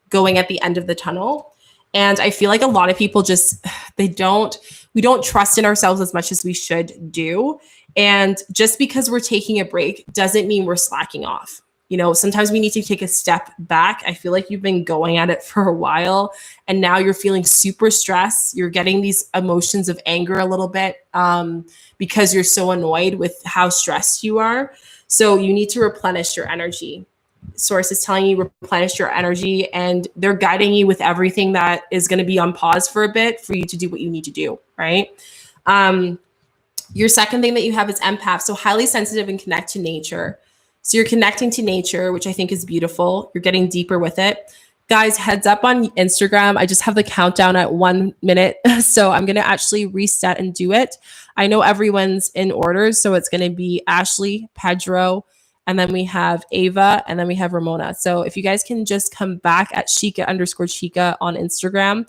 going at the end of the tunnel. And I feel like a lot of people just, we don't trust in ourselves as much as we should do. And just because we're taking a break doesn't mean we're slacking off. Sometimes we need to take a step back. I feel like you've been going at it for a while, and now you're feeling super stressed. You're getting these emotions of anger a little bit because you're so annoyed with how stressed you are. So you need to replenish your energy. Source is telling you replenish your energy, and they're guiding you with everything that is going to be on pause for a bit for you to do what you need to do, right? Your second thing that you have is empath, so highly sensitive and connect to nature. So you're connecting to nature, which I think is beautiful. You're getting deeper with it. Guys, heads up on Instagram. I just have the countdown at 1 minute. So I'm going to actually reset and do it. I know everyone's in order. So it's going to be Ashley, Pedro, and then we have Ava, and then we have Ramona. So if you guys can just come back at Shika_Chica on Instagram,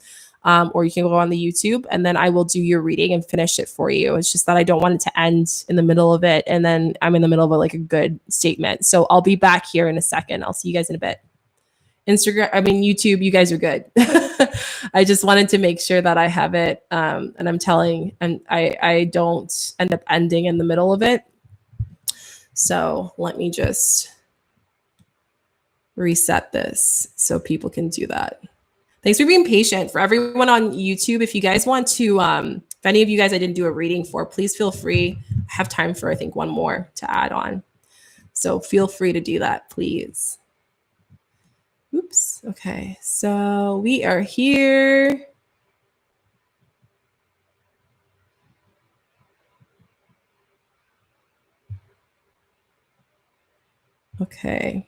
or you can go on the YouTube, and then I will do your reading and finish it for you. It's just that I don't want it to end in the middle of it, and then I'm in the middle of a good statement. So I'll be back here in a second. I'll see you guys in a bit. YouTube, you guys are good. I just wanted to make sure that I have it, and I don't end up ending in the middle of it. So let me just reset this so people can do that. Thanks for being patient. For everyone on YouTube, if you guys want to, if any of you guys I didn't do a reading for, please feel free. I have time for, I think, 1 more to add on. So feel free to do that, please. Oops. Okay. So we are here. Okay.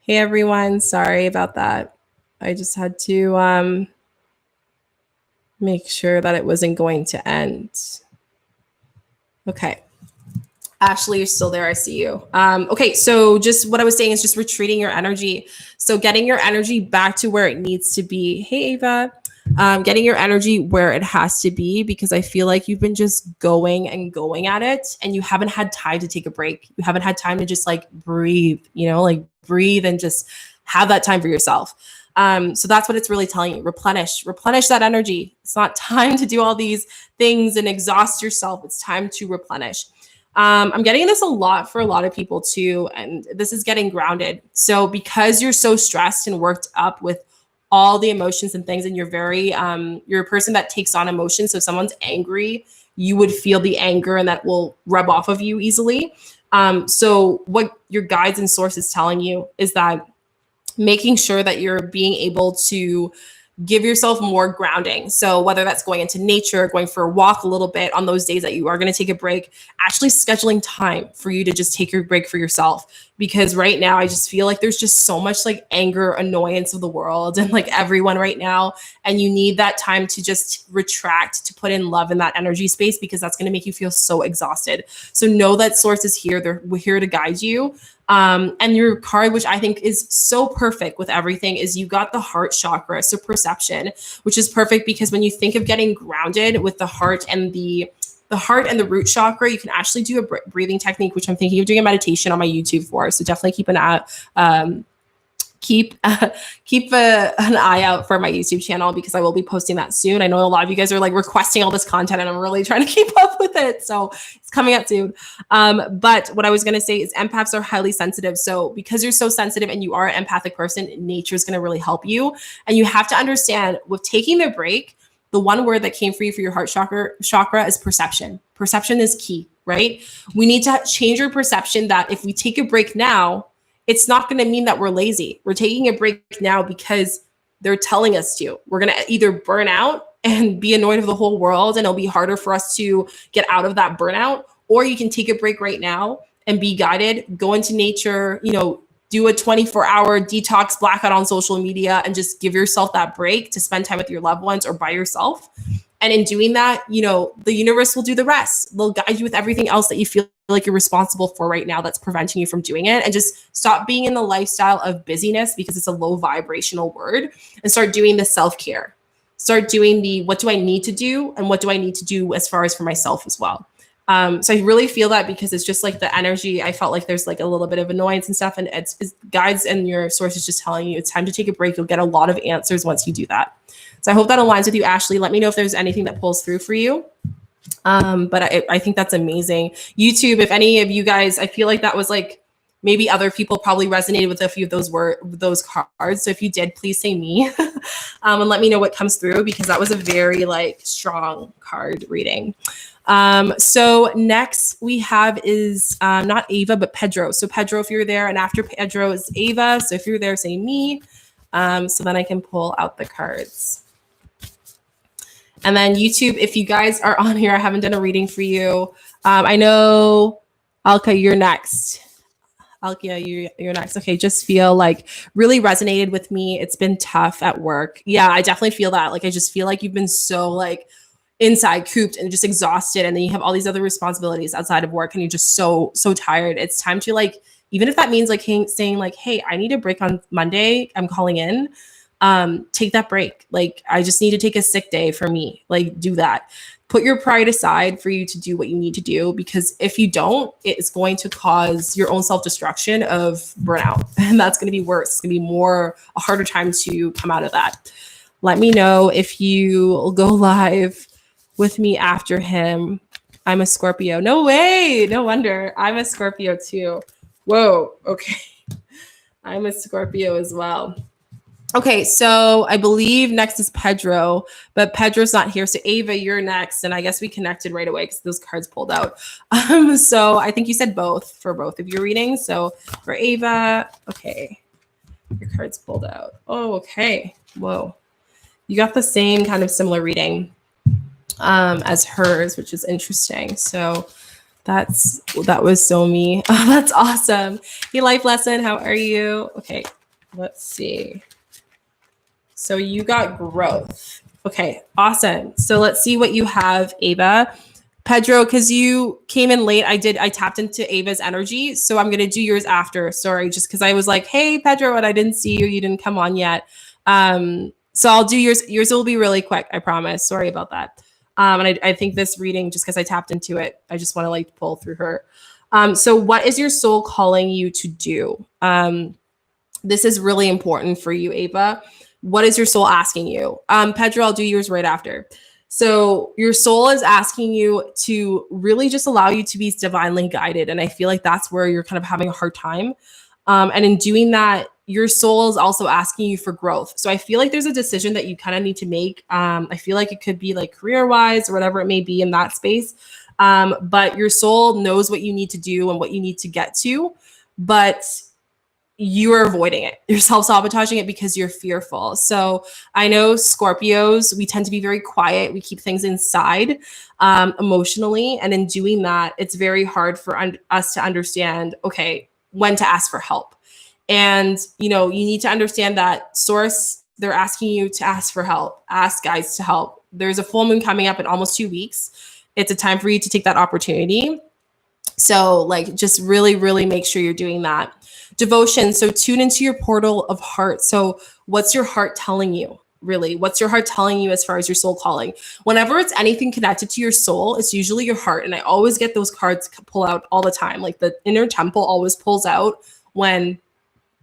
Hey everyone, sorry about that. I just had to make sure that it wasn't going to end. Okay. Ashley, you're still there. I see you. Okay, so just what I was saying is just retreating your energy. So getting your energy back to where it needs to be. Hey, Ava. Getting your energy where it has to be, because I feel like you've been just going and going at it and you haven't had time to take a break. You haven't had time to just like breathe, like breathe and just have that time for yourself. So that's what it's really telling you. Replenish that energy. It's not time to do all these things and exhaust yourself. It's time to replenish. I'm getting this a lot for a lot of people too, and this is getting grounded. So because you're so stressed and worked up with all the emotions and things, and you're a person that takes on emotions. So if someone's angry, you would feel the anger and that will rub off of you easily. So what your guides and sources telling you is that making sure that you're being able to give yourself more grounding. So whether that's going into nature, going for a walk a little bit on those days that you are going to take a break, actually scheduling time for you to just take your break for yourself. Because right now I just feel like there's just so much like anger, annoyance of the world and like everyone right now. And you need that time to just retract, to put in love in that energy space, because that's going to make you feel so exhausted. So know that source is here. They're here to guide you. And your card, which I think is so perfect with everything, is you got the heart chakra, so perception, which is perfect because when you think of getting grounded with the heart and the root chakra, you can actually do a breathing technique, which I'm thinking of doing a meditation on my YouTube for. So definitely keep an eye, keep an eye out for my YouTube channel, because I will be posting that soon. I know a lot of you guys are like requesting all this content and I'm really trying to keep up with it. So it's coming out soon. But what I was going to say is empaths are highly sensitive. So because you're so sensitive and you are an empathic person, nature is going to really help you. And you have to understand with taking the break, the one word that came for you for your heart chakra is perception. Perception is key, right? We need to change your perception that if we take a break now, it's not going to mean that we're lazy. We're taking a break now because they're telling us to. We're going to either burn out and be annoyed of the whole world, and it'll be harder for us to get out of that burnout, or you can take a break right now and be guided, go into nature, do a 24-hour detox blackout on social media and just give yourself that break to spend time with your loved ones or by yourself. And in doing that, the universe will do the rest. They'll guide you with everything else that you feel like you're responsible for right now that's preventing you from doing it. And just stop being in the lifestyle of busyness, because it's a low vibrational word, and start doing the self-care. Start doing the what do I need to do and what do I need to do as far as for myself as well. So I really feel that, because it's just like the energy. I felt like there's like a little bit of annoyance and stuff, and it's guides and your source is just telling you it's time to take a break. You'll get a lot of answers once you do that. So I hope that aligns with you, Ashley. Let me know if there's anything that pulls through for you. But I think that's amazing. YouTube, if any of you guys, I feel like that was like, maybe other people probably resonated with a few of those cards. So if you did, please say me and let me know what comes through, because that was a very like strong card reading. So next we have is not Ava, but Pedro. So Pedro, if you're there, and after Pedro is Ava. So if you're there, say me. So then I can pull out the cards. And then YouTube, if you guys are on here, I haven't done a reading for you. I know, Alka, you're next. Alka, you're next. Okay, just feel like really resonated with me. It's been tough at work. Yeah, I definitely feel that. Like, I just feel like you've been so like inside cooped and just exhausted. And then you have all these other responsibilities outside of work and you're just so tired. It's time to like, even if that means like saying like, hey, I need a break on Monday, I'm calling in. Take that break. Like, I just need to take a sick day for me. Like, do that. Put your pride aside for you to do what you need to do, because if you don't, it's going to cause your own self-destruction of burnout. And that's going to be worse. It's going to be a harder time to come out of that. Let me know if you will go live with me after him. I'm a Scorpio. No way. No wonder. I'm a Scorpio too. Whoa. Okay. I'm a Scorpio as well. Okay, so I believe next is Pedro, but Pedro's not here. So Ava, you're next. And I guess we connected right away because those cards pulled out. So I think you said both for both of your readings. So for Ava, okay, your cards pulled out. Oh, okay. Whoa. You got the same kind of similar reading as hers, which is interesting. So That was so me. Oh, that's awesome. Hey, life lesson, how are you? Okay, let's see. So you got growth. Okay, awesome. So let's see what you have, Ava. Pedro, because you came in late, I tapped into Ava's energy. So I'm gonna do yours after. Sorry, just because I was like, hey, Pedro, and I didn't see you, you didn't come on yet. So I'll do yours. Yours will be really quick, I promise. Sorry about that. And I think this reading, just because I tapped into it, I just want to like pull through her. So what is your soul calling you to do? This is really important for you, Ava. What is your soul asking you? Pedro, I'll do yours right after. So your soul is asking you to really just allow you to be divinely guided. And I feel like that's where you're kind of having a hard time. And in doing that, your soul is also asking you for growth. So I feel like there's a decision that you kind of need to make. I feel like it could be like career wise or whatever it may be in that space. But your soul knows what you need to do and what you need to get to. But you are avoiding it. You're self-sabotaging it because you're fearful. So I know Scorpios, we tend to be very quiet. We keep things inside emotionally. And in doing that, it's very hard for us to understand, okay, when to ask for help. And, you need to understand that source, they're asking you to ask for help, ask guides to help. There's a full moon coming up in almost 2 weeks. It's a time for you to take that opportunity. So like, just really, really make sure you're doing that. Devotion. So tune into your portal of heart. So what's your heart telling you? Really, what's your heart telling you as far as your soul calling? Whenever it's anything connected to your soul, it's usually your heart. And I always get those cards pull out all the time. Like the inner temple always pulls out whenever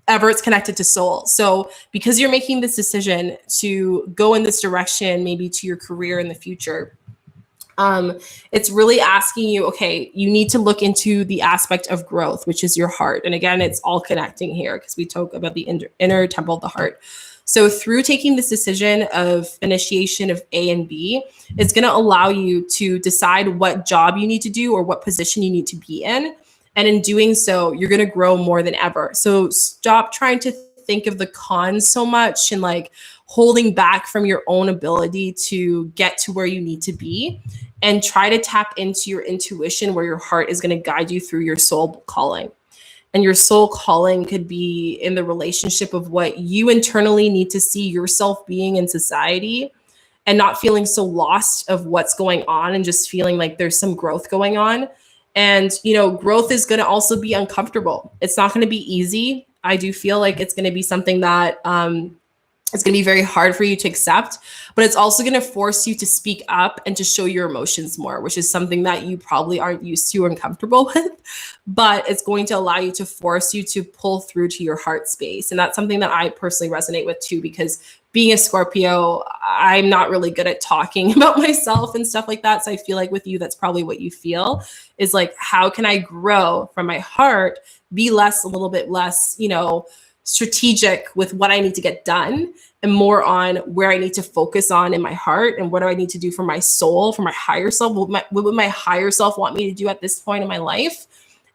it's connected to soul. So because you're making this decision to go in this direction, maybe to your career in the future, it's really asking you, okay, you need to look into the aspect of growth, which is your heart. And again, it's all connecting here because we talk about the inner temple of the heart. So through taking this decision of initiation of A and B, it's going to allow you to decide what job you need to do or what position you need to be in. And in doing so, you're going to grow more than ever. So stop trying to think of the cons so much and like holding back from your own ability to get to where you need to be, and try to tap into your intuition where your heart is going to guide you through your soul calling. And your soul calling could be in the relationship of what you internally need to see yourself being in society, and not feeling so lost of what's going on and just feeling like there's some growth going on. And, growth is going to also be uncomfortable. It's not going to be easy. I do feel like it's going to be something that, it's going to be very hard for you to accept, but it's also going to force you to speak up and to show your emotions more, which is something that you probably aren't used to or uncomfortable with, but it's going to allow you to force you to pull through to your heart space. And that's something that I personally resonate with too, because being a Scorpio, I'm not really good at talking about myself and stuff like that. So I feel like with you, that's probably what you feel is like, how can I grow from my heart, be a little bit less, strategic with what I need to get done, and more on where I need to focus on in my heart, and what do I need to do for my soul, for my higher self? What would my higher self want me to do at this point in my life?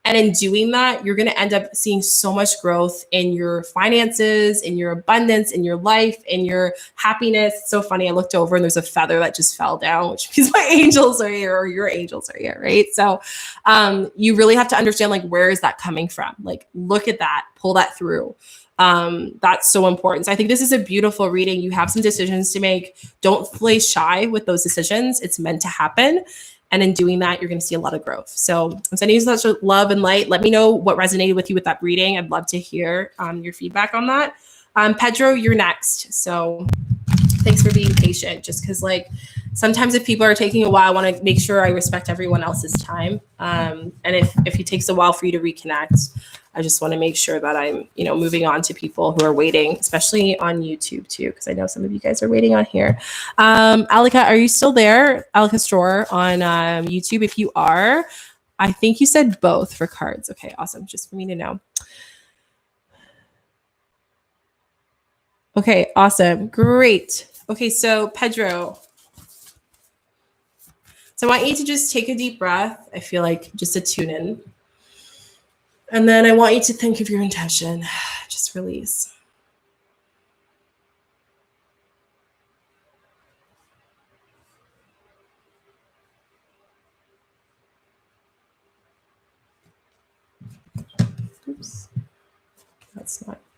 And in doing that, you're going to end up seeing so much growth in your finances, in your abundance, in your life, in your happiness. It's so funny. I looked over and there's a feather that just fell down, which means my angels are here, or your angels are here, right? So you really have to understand, like, where is that coming from? Like, look at that, pull that through. That's so important. So I think this is a beautiful reading. You have some decisions to make. Don't play shy with those decisions. It's meant to happen. And in doing that, you're going to see a lot of growth. So I'm sending you such love and light. Let me know what resonated with you with that reading. I'd love to hear your feedback on that. Pedro, you're next. So thanks for being patient, just because like sometimes if people are taking a while, I want to make sure I respect everyone else's time. And if it takes a while for you to reconnect, I just want to make sure that I'm, moving on to people who are waiting, especially on YouTube too, because I know some of you guys are waiting on here. Alika, are you still there? Alika Store on YouTube. If you are, I think you said both for cards. Okay, awesome. Just for me to know. Okay, awesome. Great. Okay, so Pedro. So I want you to just take a deep breath. I feel like just a tune in. And then I want you to think of your intention. Just release.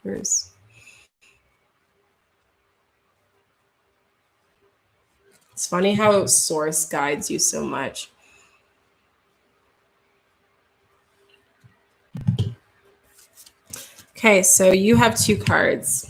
Yours. It's funny how source guides you so much. Okay, so you have 2 cards.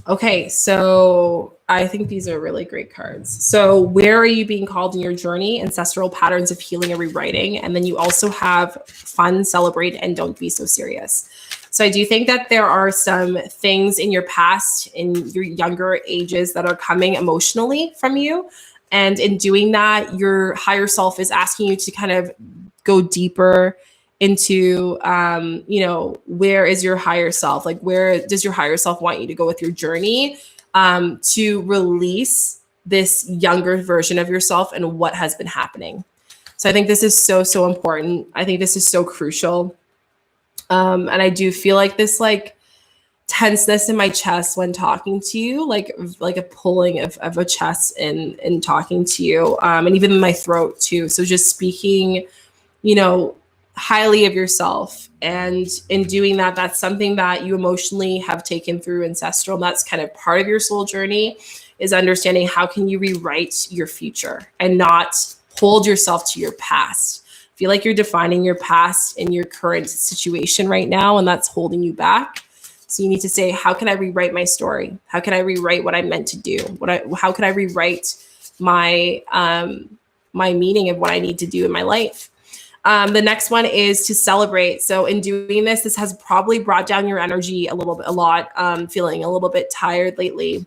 Okay, so I think these are really great cards. So, where are you being called in your journey? Ancestral patterns of healing and rewriting. And then you also have fun, celebrate, and don't be so serious. So, I do think that there are some things in your past, in your younger ages, that are coming emotionally from you. And in doing that, your higher self is asking you to kind of go deeper into where is your higher self, like where does your higher self want you to go with your journey, to release this younger version of yourself and what has been happening. So I think this is so important. I think this is so crucial. And I do feel like this like tenseness in my chest when talking to you, like a pulling of a chest in talking to you, and even in my throat too. So just speaking, highly of yourself. And in doing that, that's something that you emotionally have taken through ancestral. And that's kind of part of your soul journey, is understanding how can you rewrite your future and not hold yourself to your past. I feel like you're defining your past in your current situation right now, and that's holding you back. So you need to say, how can I rewrite my story? How can I rewrite what I'm meant to do? How can I rewrite my my meaning of what I need to do in my life? The next one is to celebrate. So in doing this, this has probably brought down your energy a lot, feeling a little bit tired lately.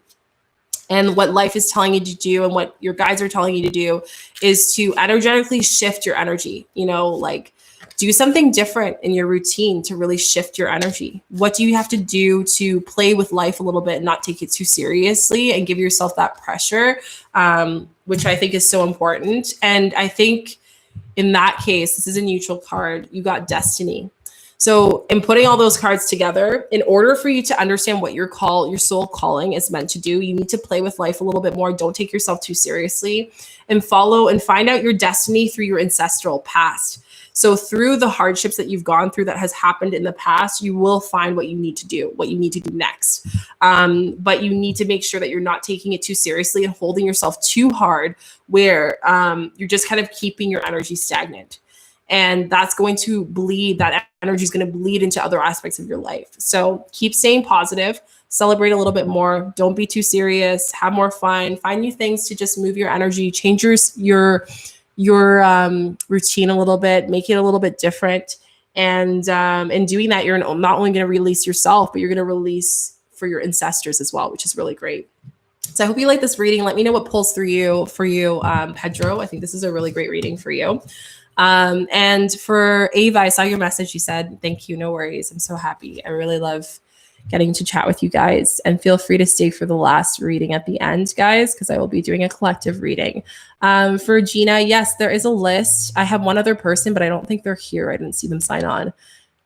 And what life is telling you to do and what your guides are telling you to do is to energetically shift your energy, like do something different in your routine to really shift your energy. What do you have to do to play with life a little bit and not take it too seriously and give yourself that pressure, which I think is so important. And I think in that case, this is a neutral card. You got destiny. So in putting all those cards together, in order for you to understand what your soul calling is meant to do, you need to play with life a little bit more. Don't take yourself too seriously, and follow and find out your destiny through your ancestral past. So through the hardships that you've gone through that has happened in the past, you will find what you need to do next. But you need to make sure that you're not taking it too seriously and holding yourself too hard, where you're just kind of keeping your energy stagnant. And that's going to bleed, that energy is going to bleed into other aspects of your life. So keep staying positive, celebrate a little bit more. Don't be too serious, have more fun, find new things to just move your energy, change your routine a little bit, make it a little bit different. And in doing that, you're not only going to release yourself, but you're going to release for your ancestors as well, which is really great. So I hope you like this reading. Let me know what pulls through for you, Pedro. I think this is a really great reading for you. And for Ava, I saw your message. You said, thank you. No worries. I'm so happy. I really love getting to chat with you guys, and feel free to stay for the last reading at the end, guys, because I will be doing a collective reading. For Gina, yes, there is a list. I have one other person, but I don't think they're here. I didn't see them sign on.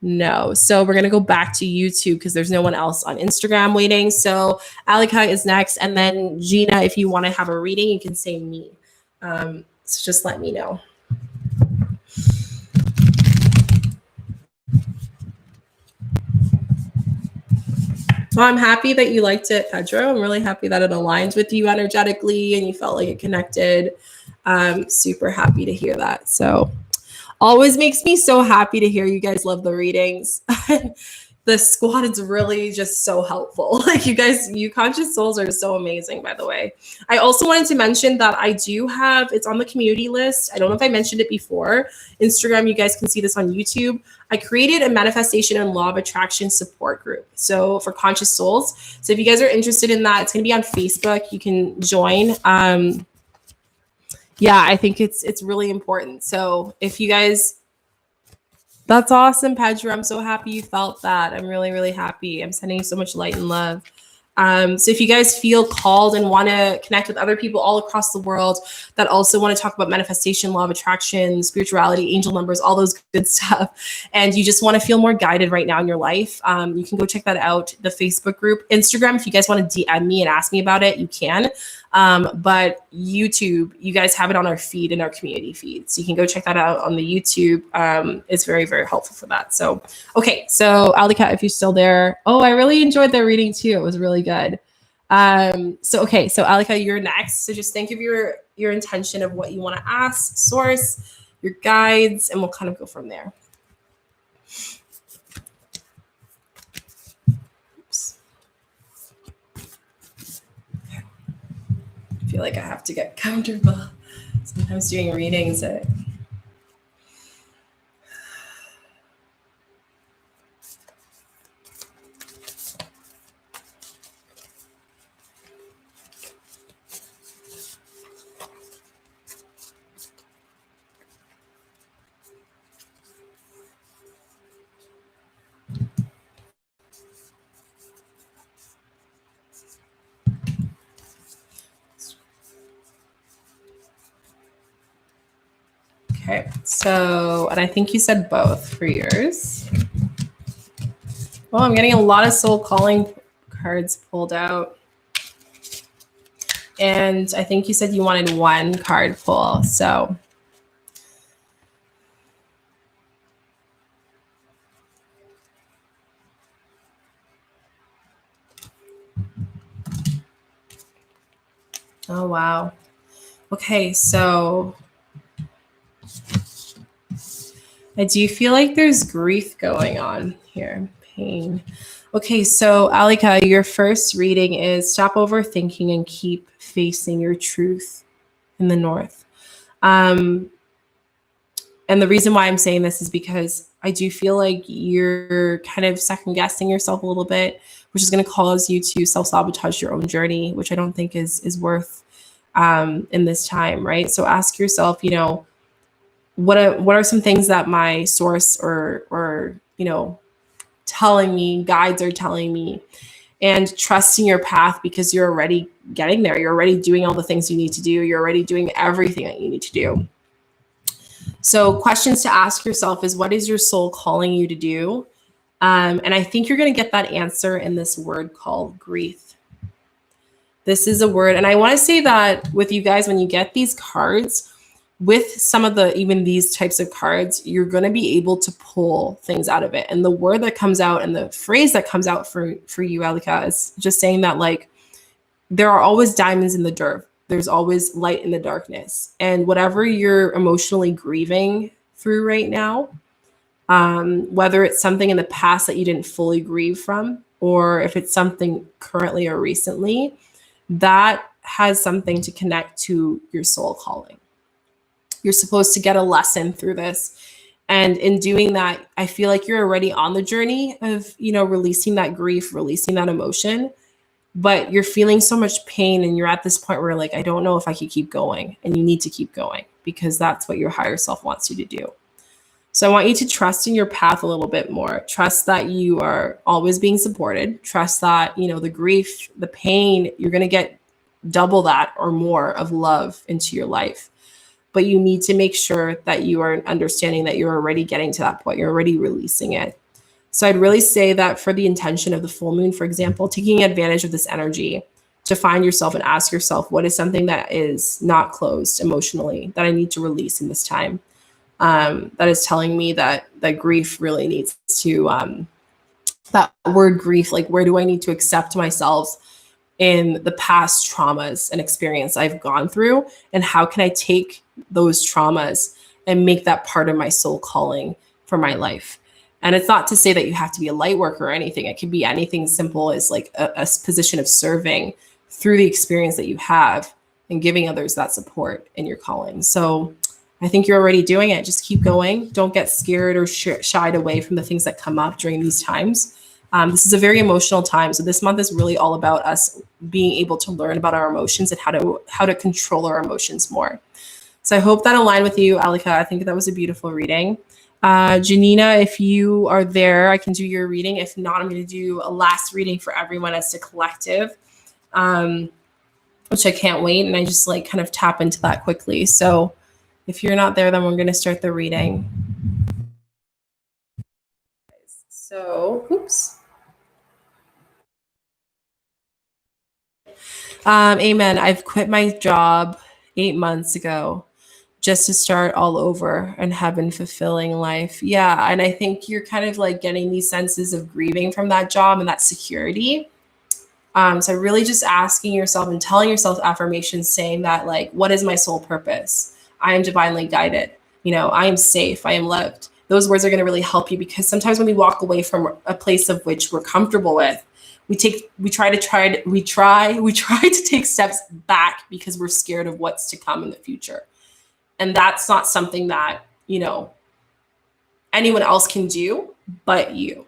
No. So we're going to go back to YouTube because there's no one else on Instagram waiting. So Alika is next. And then Gina, if you want to have a reading, you can say me. So just let me know. Well, I'm happy that you liked it, Pedro. I'm really happy that it aligns with you energetically and you felt like it connected. I'm super happy to hear that. So always makes me so happy to hear you guys love the readings. The squad is really just so helpful. Like you guys, you conscious souls are so amazing, by the way. I also wanted to mention that I do have, it's on the community list. I don't know if I mentioned it before. Instagram, you guys can see this on YouTube. I created a manifestation and law of attraction support group. So for conscious souls. So if you guys are interested in that, it's going to be on Facebook. You can join. Yeah, I think it's really important. So if you guys, that's awesome, Pedro. I'm so happy you felt that. I'm really, really happy. I'm sending you so much light and love. So if you guys feel called and want to connect with other people all across the world that also want to talk about manifestation, law of attraction, spirituality, angel numbers, all those good stuff, and you just want to feel more guided right now in your life, you can go check that out, the Facebook group. Instagram, if you guys want to DM me and ask me about it, you can. But YouTube, you guys have it on our feed, in our community feed. So you can go check that out on the YouTube. It's very, very helpful for that. So, okay. So Alika, if you're still there. Oh, I really enjoyed the reading too. It was really good. So Alika, you're next. So just think of your intention of what you want to ask, source, your guides, and we'll kind of go from there. Oops. I feel like I have to get comfortable. Sometimes doing readings. Okay, so, and I think you said both for yours. Well, I'm getting a lot of soul calling cards pulled out. And I think you said you wanted one card pull, so. Oh, wow. Okay, so I do feel like there's grief going on here, pain. Okay, so Alika, your first reading is stop overthinking and keep facing your truth in the north. And the reason why I'm saying this is because I do feel like you're kind of second guessing yourself a little bit, which is going to cause you to self-sabotage your own journey, which I don't think is worth in this time, right? So ask yourself, you know, what are some things that my source or you know, telling me, guides are telling me, and trusting your path because you're already getting there. You're already doing all the things you need to do. You're already doing everything that you need to do. So questions to ask yourself is, what is your soul calling you to do? And I think you're going to get that answer in this word called grief. This is a word. And I want to say that with you guys, when you get these cards, with some of the, even these types of cards, you're going to be able to pull things out of it. And the word that comes out and the phrase that comes out for you, Alika, is just saying that, like, there are always diamonds in the dirt. There's always light in the darkness. And whatever you're emotionally grieving through right now, whether it's something in the past that you didn't fully grieve from, or if it's something currently or recently, that has something to connect to your soul calling. You're supposed to get a lesson through this. And in doing that, I feel like you're already on the journey of, you know, releasing that grief, releasing that emotion, but you're feeling so much pain and you're at this point where, like, I don't know if I could keep going, and you need to keep going because that's what your higher self wants you to do. So I want you to trust in your path a little bit more. Trust that you are always being supported. Trust that, you know, the grief, the pain, you're going to get double that or more of love into your life. But you need to make sure that you are understanding that you're already getting to that point. You're already releasing it. So I'd really say that for the intention of the full moon, for example, taking advantage of this energy to find yourself and ask yourself, what is something that is not closed emotionally that I need to release in this time? That is telling me that grief really needs to, that word grief, like, where do I need to accept myself in the past traumas and experience I've gone through? And how can I take those traumas and make that part of my soul calling for my life? And it's not to say that you have to be a light worker or anything. It could be anything simple as like a position of serving through the experience that you have and giving others that support in your calling. So I think you're already doing it. Just keep going. Don't get scared or shied away from the things that come up during these times. This is a very emotional time. So this month is really all about us being able to learn about our emotions and how to control our emotions more. So I hope that aligned with you, Alika. I think that was a beautiful reading. Janina, if you are there, I can do your reading. If not, I'm going to do a last reading for everyone as a collective, which I can't wait. And I just like kind of tap into that quickly. So if you're not there, then we're going to start the reading. So, oops. Amen. I've quit my job 8 months ago just to start all over and have a fulfilling life. Yeah. And I think you're kind of like getting these senses of grieving from that job and that security. So really just asking yourself and telling yourself affirmations saying that, like, what is my soul purpose? I am divinely guided. I am safe. I am loved. Those words are going to really help you, because sometimes when we walk away from a place of which we're comfortable with, we try to take steps back because we're scared of what's to come in the future. And that's not something that, anyone else can do but you.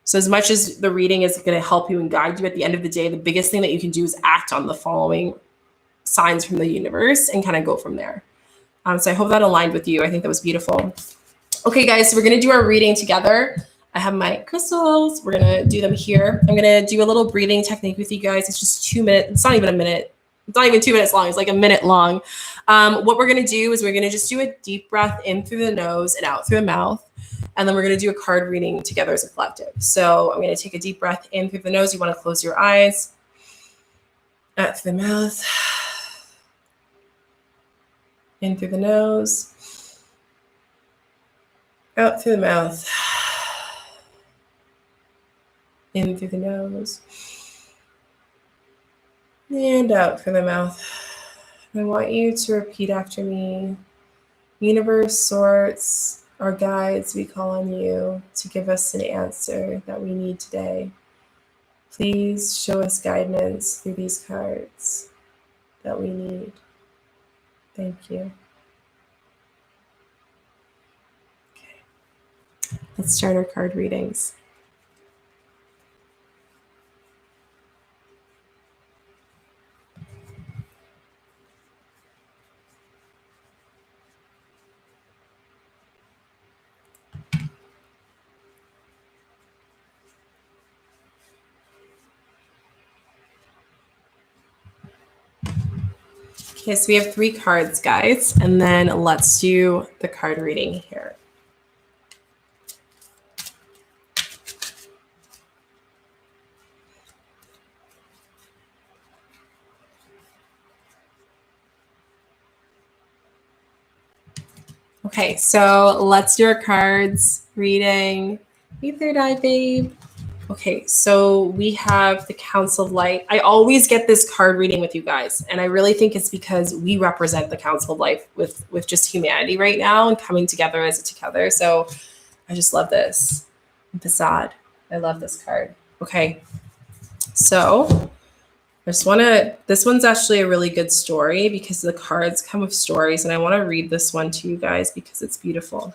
So as much as the reading is going to help you and guide you, at the end of the day, the biggest thing that you can do is act on the following signs from the universe and kind of go from there. So I hope that aligned with you. I think that was beautiful. Okay, guys, so we're going to do our reading together. I have my crystals. We're going to do them here. I'm going to do a little breathing technique with you guys. It's just 2 minutes. It's not even a minute. It's not even 2 minutes long. It's like a minute long. What we're going to do is we're going to just do a deep breath in through the nose and out through the mouth. And then we're going to do a card reading together as a collective. So I'm going to take a deep breath in through the nose. You want to close your eyes. Out through the mouth. In through the nose. Out through the mouth. In through the nose. And out through the mouth. I want you to repeat after me. Universe, source, our guides, we call on you to give us an answer that we need today. Please show us guidance through these cards that we need. Thank you. Okay. Let's start our card readings. Okay, so we have 3 cards, guys, and then let's do the card reading here. Okay, so let's do our cards reading. Hey, third eye, babe. Okay, so we have the Council of Light. I always get this card reading with you guys, and I really think it's because we represent the Council of Light with just humanity right now and coming together as a together. So I just love this. Facade. I love this card. Okay, so I just want to, this one's actually a really good story because the cards come with stories, and I want to read this one to you guys because it's beautiful.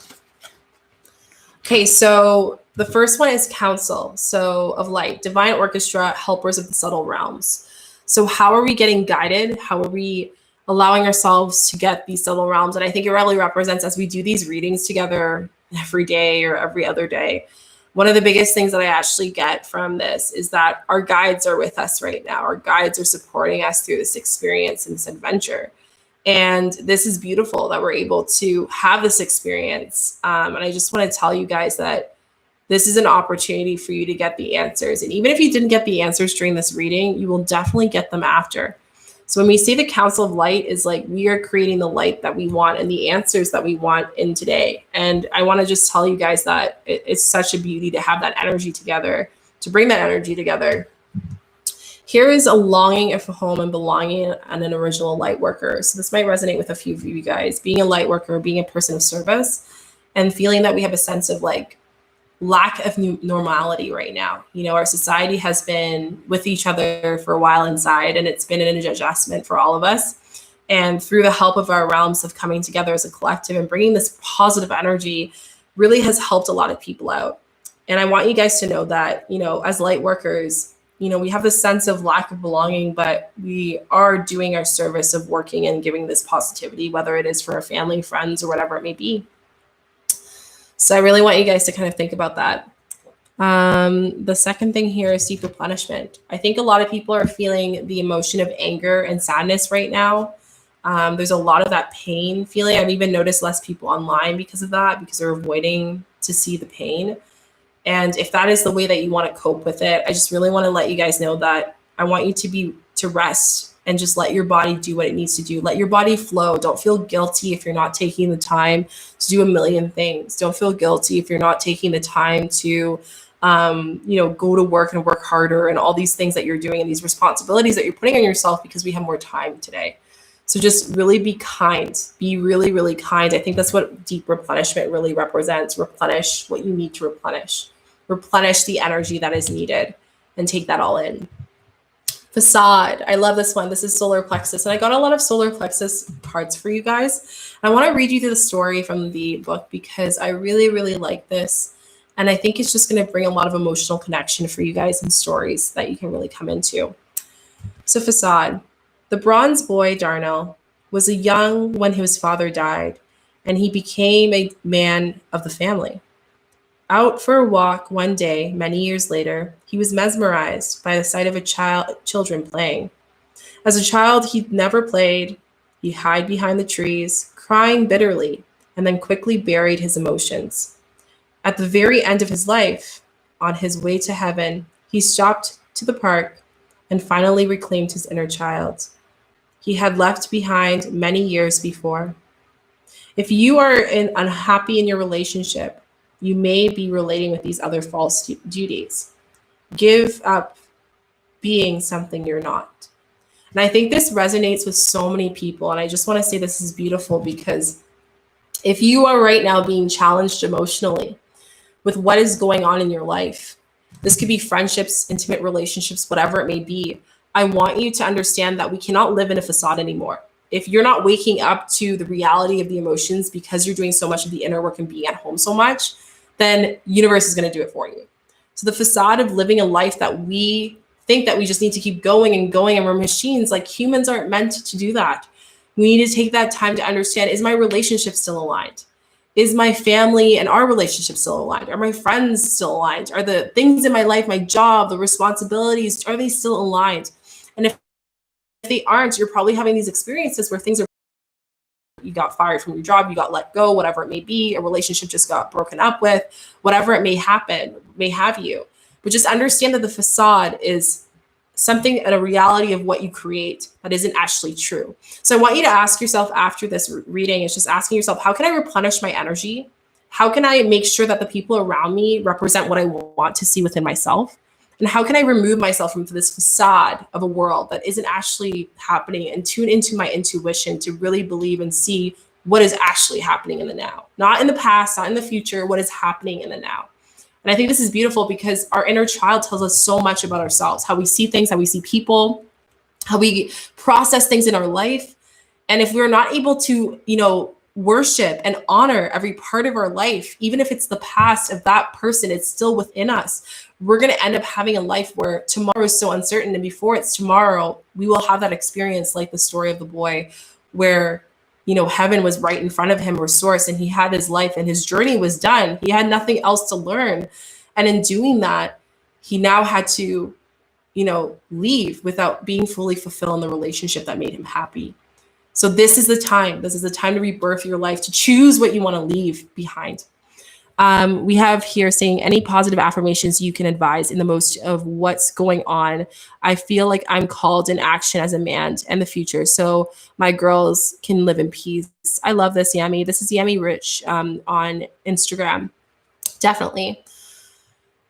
Okay, so the first one is Council, so of Light, Divine Orchestra, Helpers of the Subtle Realms. So how are we getting guided? How are we allowing ourselves to get these subtle realms? And I think it really represents, as we do these readings together every day or every other day, one of the biggest things that I actually get from this is that our guides are with us right now. Our guides are supporting us through this experience and this adventure. And this is beautiful that we're able to have this experience. And I just want to tell you guys that this is an opportunity for you to get the answers. And even if you didn't get the answers during this reading, you will definitely get them after. So when we say the Council of Light is like, we are creating the light that we want and the answers that we want in today. And I want to just tell you guys that it's such a beauty to have that energy together, to bring that energy together. Here is a longing for home and belonging and an original light worker. So this might resonate with a few of you guys. Being a light worker, being a person of service, and feeling that we have a sense of like lack of normality right now. You know, our society has been with each other for a while inside, and it's been an adjustment for all of us. And through the help of our realms of coming together as a collective and bringing this positive energy really has helped a lot of people out. And I want you guys to know that, you know, as light workers, you know, we have this sense of lack of belonging, but we are doing our service of working and giving this positivity, whether it is for our family, friends, or whatever it may be. So I really want you guys to kind of think about that. The second thing here is deep replenishment. I think a lot of people are feeling the emotion of anger and sadness right now. There's a lot of that pain feeling. I've even noticed less people online because of that, because they're avoiding to see the pain. And if that is the way that you want to cope with it, I just really want to let you guys know that I want you to rest and just let your body do what it needs to do. Let your body flow. Don't feel guilty if you're not taking the time to do a million things. Don't feel guilty if you're not taking the time to go to work and work harder and all these things that you're doing and these responsibilities that you're putting on yourself because we have more time today. So just really be kind. Be really, really kind. I think that's what deep replenishment really represents. Replenish what you need to replenish. Replenish the energy that is needed and take that all in. Facade. I love this one. This is solar plexus. And I got a lot of solar plexus cards for you guys. I want to read you through the story from the book because I really, really like this. And I think it's just going to bring a lot of emotional connection for you guys and stories that you can really come into. So facade. The bronze boy, Darnell, was young when his father died, and he became a man of the family. Out for a walk one day, many years later, he was mesmerized by the sight of children playing. As a child, he never played. He'd hide behind the trees, crying bitterly, and then quickly buried his emotions. At the very end of his life, on his way to heaven, he stopped to the park and finally reclaimed his inner child he had left behind many years before. If you are unhappy in your relationship, you may be relating with these other false duties. Give up being something you're not. And I think this resonates with so many people. And I just want to say this is beautiful because if you are right now being challenged emotionally with what is going on in your life, this could be friendships, intimate relationships, whatever it may be. I want you to understand that we cannot live in a facade anymore. If you're not waking up to the reality of the emotions because you're doing so much of the inner work and being at home so much, then universe is going to do it for you. So the facade of living a life that we think that we just need to keep going and we're machines, like humans aren't meant to do that. We need to take that time to understand, is my relationship still aligned? Is my family and our relationship still aligned? Are my friends still aligned? Are the things in my life, my job, the responsibilities, are they still aligned? And if they aren't, you're probably having these experiences where things are, you got fired from your job, you got let go, whatever it may be, a relationship just got broken up with, whatever it may have you. But just understand that the facade is something and a reality of what you create that isn't actually true. So I want you to ask yourself after this reading, is just asking yourself, how can I replenish my energy? How can I make sure that the people around me represent what I want to see within myself? And how can I remove myself from this facade of a world that isn't actually happening and tune into my intuition to really believe and see what is actually happening in the now, not in the past, not in the future, what is happening in the now. And I think this is beautiful because our inner child tells us so much about ourselves, how we see things, how we see people, how we process things in our life. And if we're not able to, worship and honor every part of our life, even if it's the past of that person, it's still within us. We're going to end up having a life where tomorrow is so uncertain. And before it's tomorrow, we will have that experience like the story of the boy where, heaven was right in front of him or source, and he had his life and his journey was done. He had nothing else to learn. And in doing that, he now had to, leave without being fully fulfilled in the relationship that made him happy. So this is the time. This is the time to rebirth your life, to choose what you want to leave behind. We have here saying any positive affirmations you can advise in the most of what's going on. I feel like I'm called in action as a man and the future, so my girls can live in peace. I love this, Yami. This is Yami Rich on Instagram. Definitely.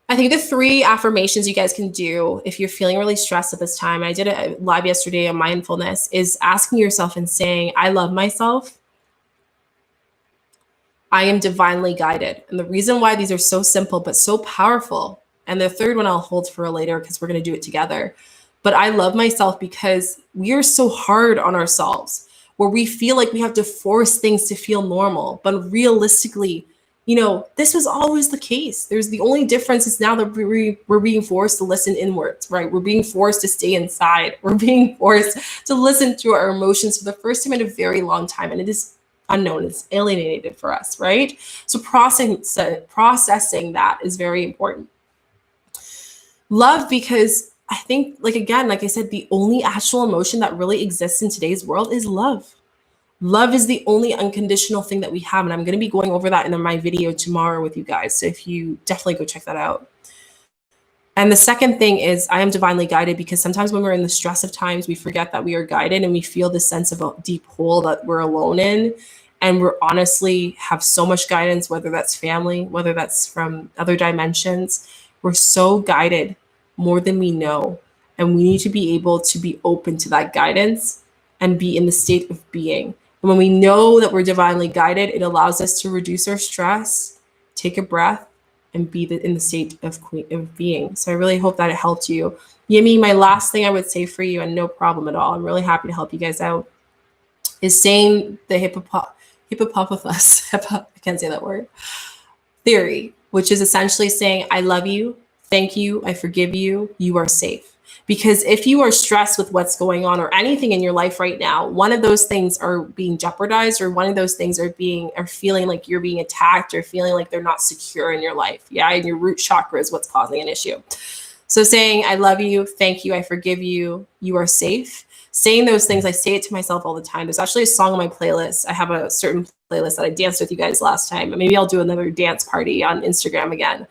I think the 3 affirmations you guys can do if you're feeling really stressed at this time, I did it live yesterday on mindfulness, is asking yourself and saying, I love myself. I am divinely guided. And the reason why these are so simple but so powerful, and the third one I'll hold for later because we're going to do it together. But I love myself because we are so hard on ourselves, where we feel like we have to force things to feel normal. But realistically, this was always the case. The only difference is now that we're being forced to listen inwards, right? We're being forced to stay inside. We're being forced to listen to our emotions for the first time in a very long time. And it is unknown. It's alienated for us, right? So processing that is very important. Love, because I think, like, again, like I said, the only actual emotion that really exists in today's world is love. Love is the only unconditional thing that we have. And I'm going to be going over that in my video tomorrow with you guys. So if you definitely go check that out. And the second thing is, I am divinely guided, because sometimes when we're in the stress of times, we forget that we are guided, and we feel this sense of a deep hole that we're alone in. And we're honestly have so much guidance, whether that's family, whether that's from other dimensions. We're so guided more than we know. And we need to be able to be open to that guidance and be in the state of being. And when we know that we're divinely guided, it allows us to reduce our stress, take a breath, and be in the state of being. So I really hope that it helped you. Yimi, my last thing I would say for you, and no problem at all, I'm really happy to help you guys out, is saying the hippopotamus, I can't say that word, theory, which is essentially saying, I love you, thank you, I forgive you, you are safe. Because if you are stressed with what's going on or anything in your life right now, one of those things are being jeopardized, or one of those things are feeling like you're being attacked, or feeling like they're not secure in your life. Yeah, and your root chakra is what's causing an issue. So saying, I love you, thank you, I forgive you, you are safe. Saying those things, I say it to myself all the time. There's actually a song on my playlist. I have a certain playlist that I danced with you guys last time. Maybe I'll do another dance party on Instagram again.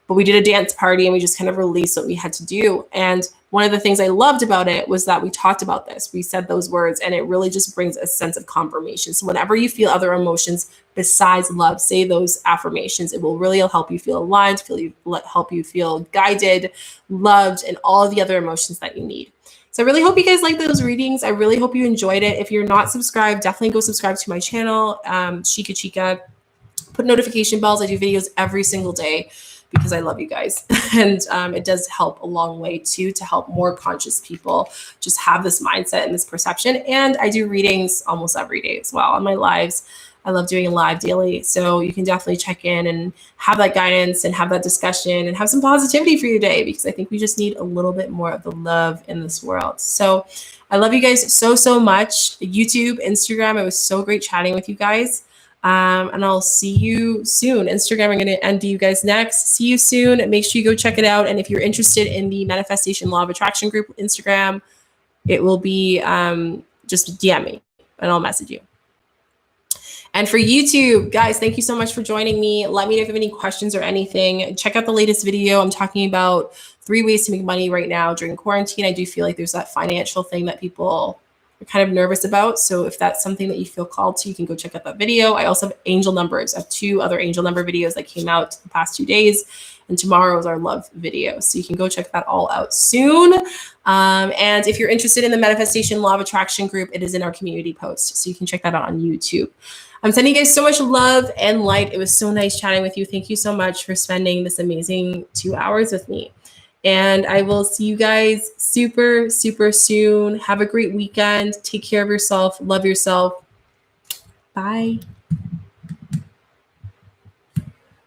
But we did a dance party, and we just kind of released what we had to do. And one of the things I loved about it was that we talked about this. We said those words, and it really just brings a sense of confirmation. So whenever you feel other emotions besides love, say those affirmations. It will really help you feel aligned, help you feel guided, loved, and all of the other emotions that you need. So I really hope you guys like those readings. I really hope you enjoyed it. If you're not subscribed, definitely go subscribe to my channel, Shika Chica. Put notification bells. I do videos every single day, because I love you guys. And it does help a long way too, to help more conscious people just have this mindset and this perception. And I do readings almost every day as well on my lives. I love doing a live daily. So you can definitely check in and have that guidance and have that discussion and have some positivity for your day, because I think we just need a little bit more of the love in this world. So I love you guys so, so much. YouTube, Instagram, it was so great chatting with you guys. And I'll see you soon. Instagram, I'm going to end you guys next. See you soon. Make sure you go check it out. And if you're interested in the Manifestation Law of Attraction group Instagram, it will be just DM me and I'll message you. And for YouTube, guys, thank you so much for joining me. Let me know if you have any questions or anything. Check out the latest video. I'm talking about 3 ways to make money right now during quarantine. I do feel like there's that financial thing that people are kind of nervous about. So if that's something that you feel called to, you can go check out that video. I also have angel numbers. I have 2 other angel number videos that came out the past 2 days. And tomorrow is our love video. So you can go check that all out soon. And if you're interested in the Manifestation Law of Attraction group, it is in our community post. So you can check that out on YouTube. I'm sending you guys so much love and light. It was so nice chatting with you. Thank you so much for spending this amazing 2 hours with me. And I will see you guys super, super soon. Have a great weekend. Take care of yourself. Love yourself. Bye.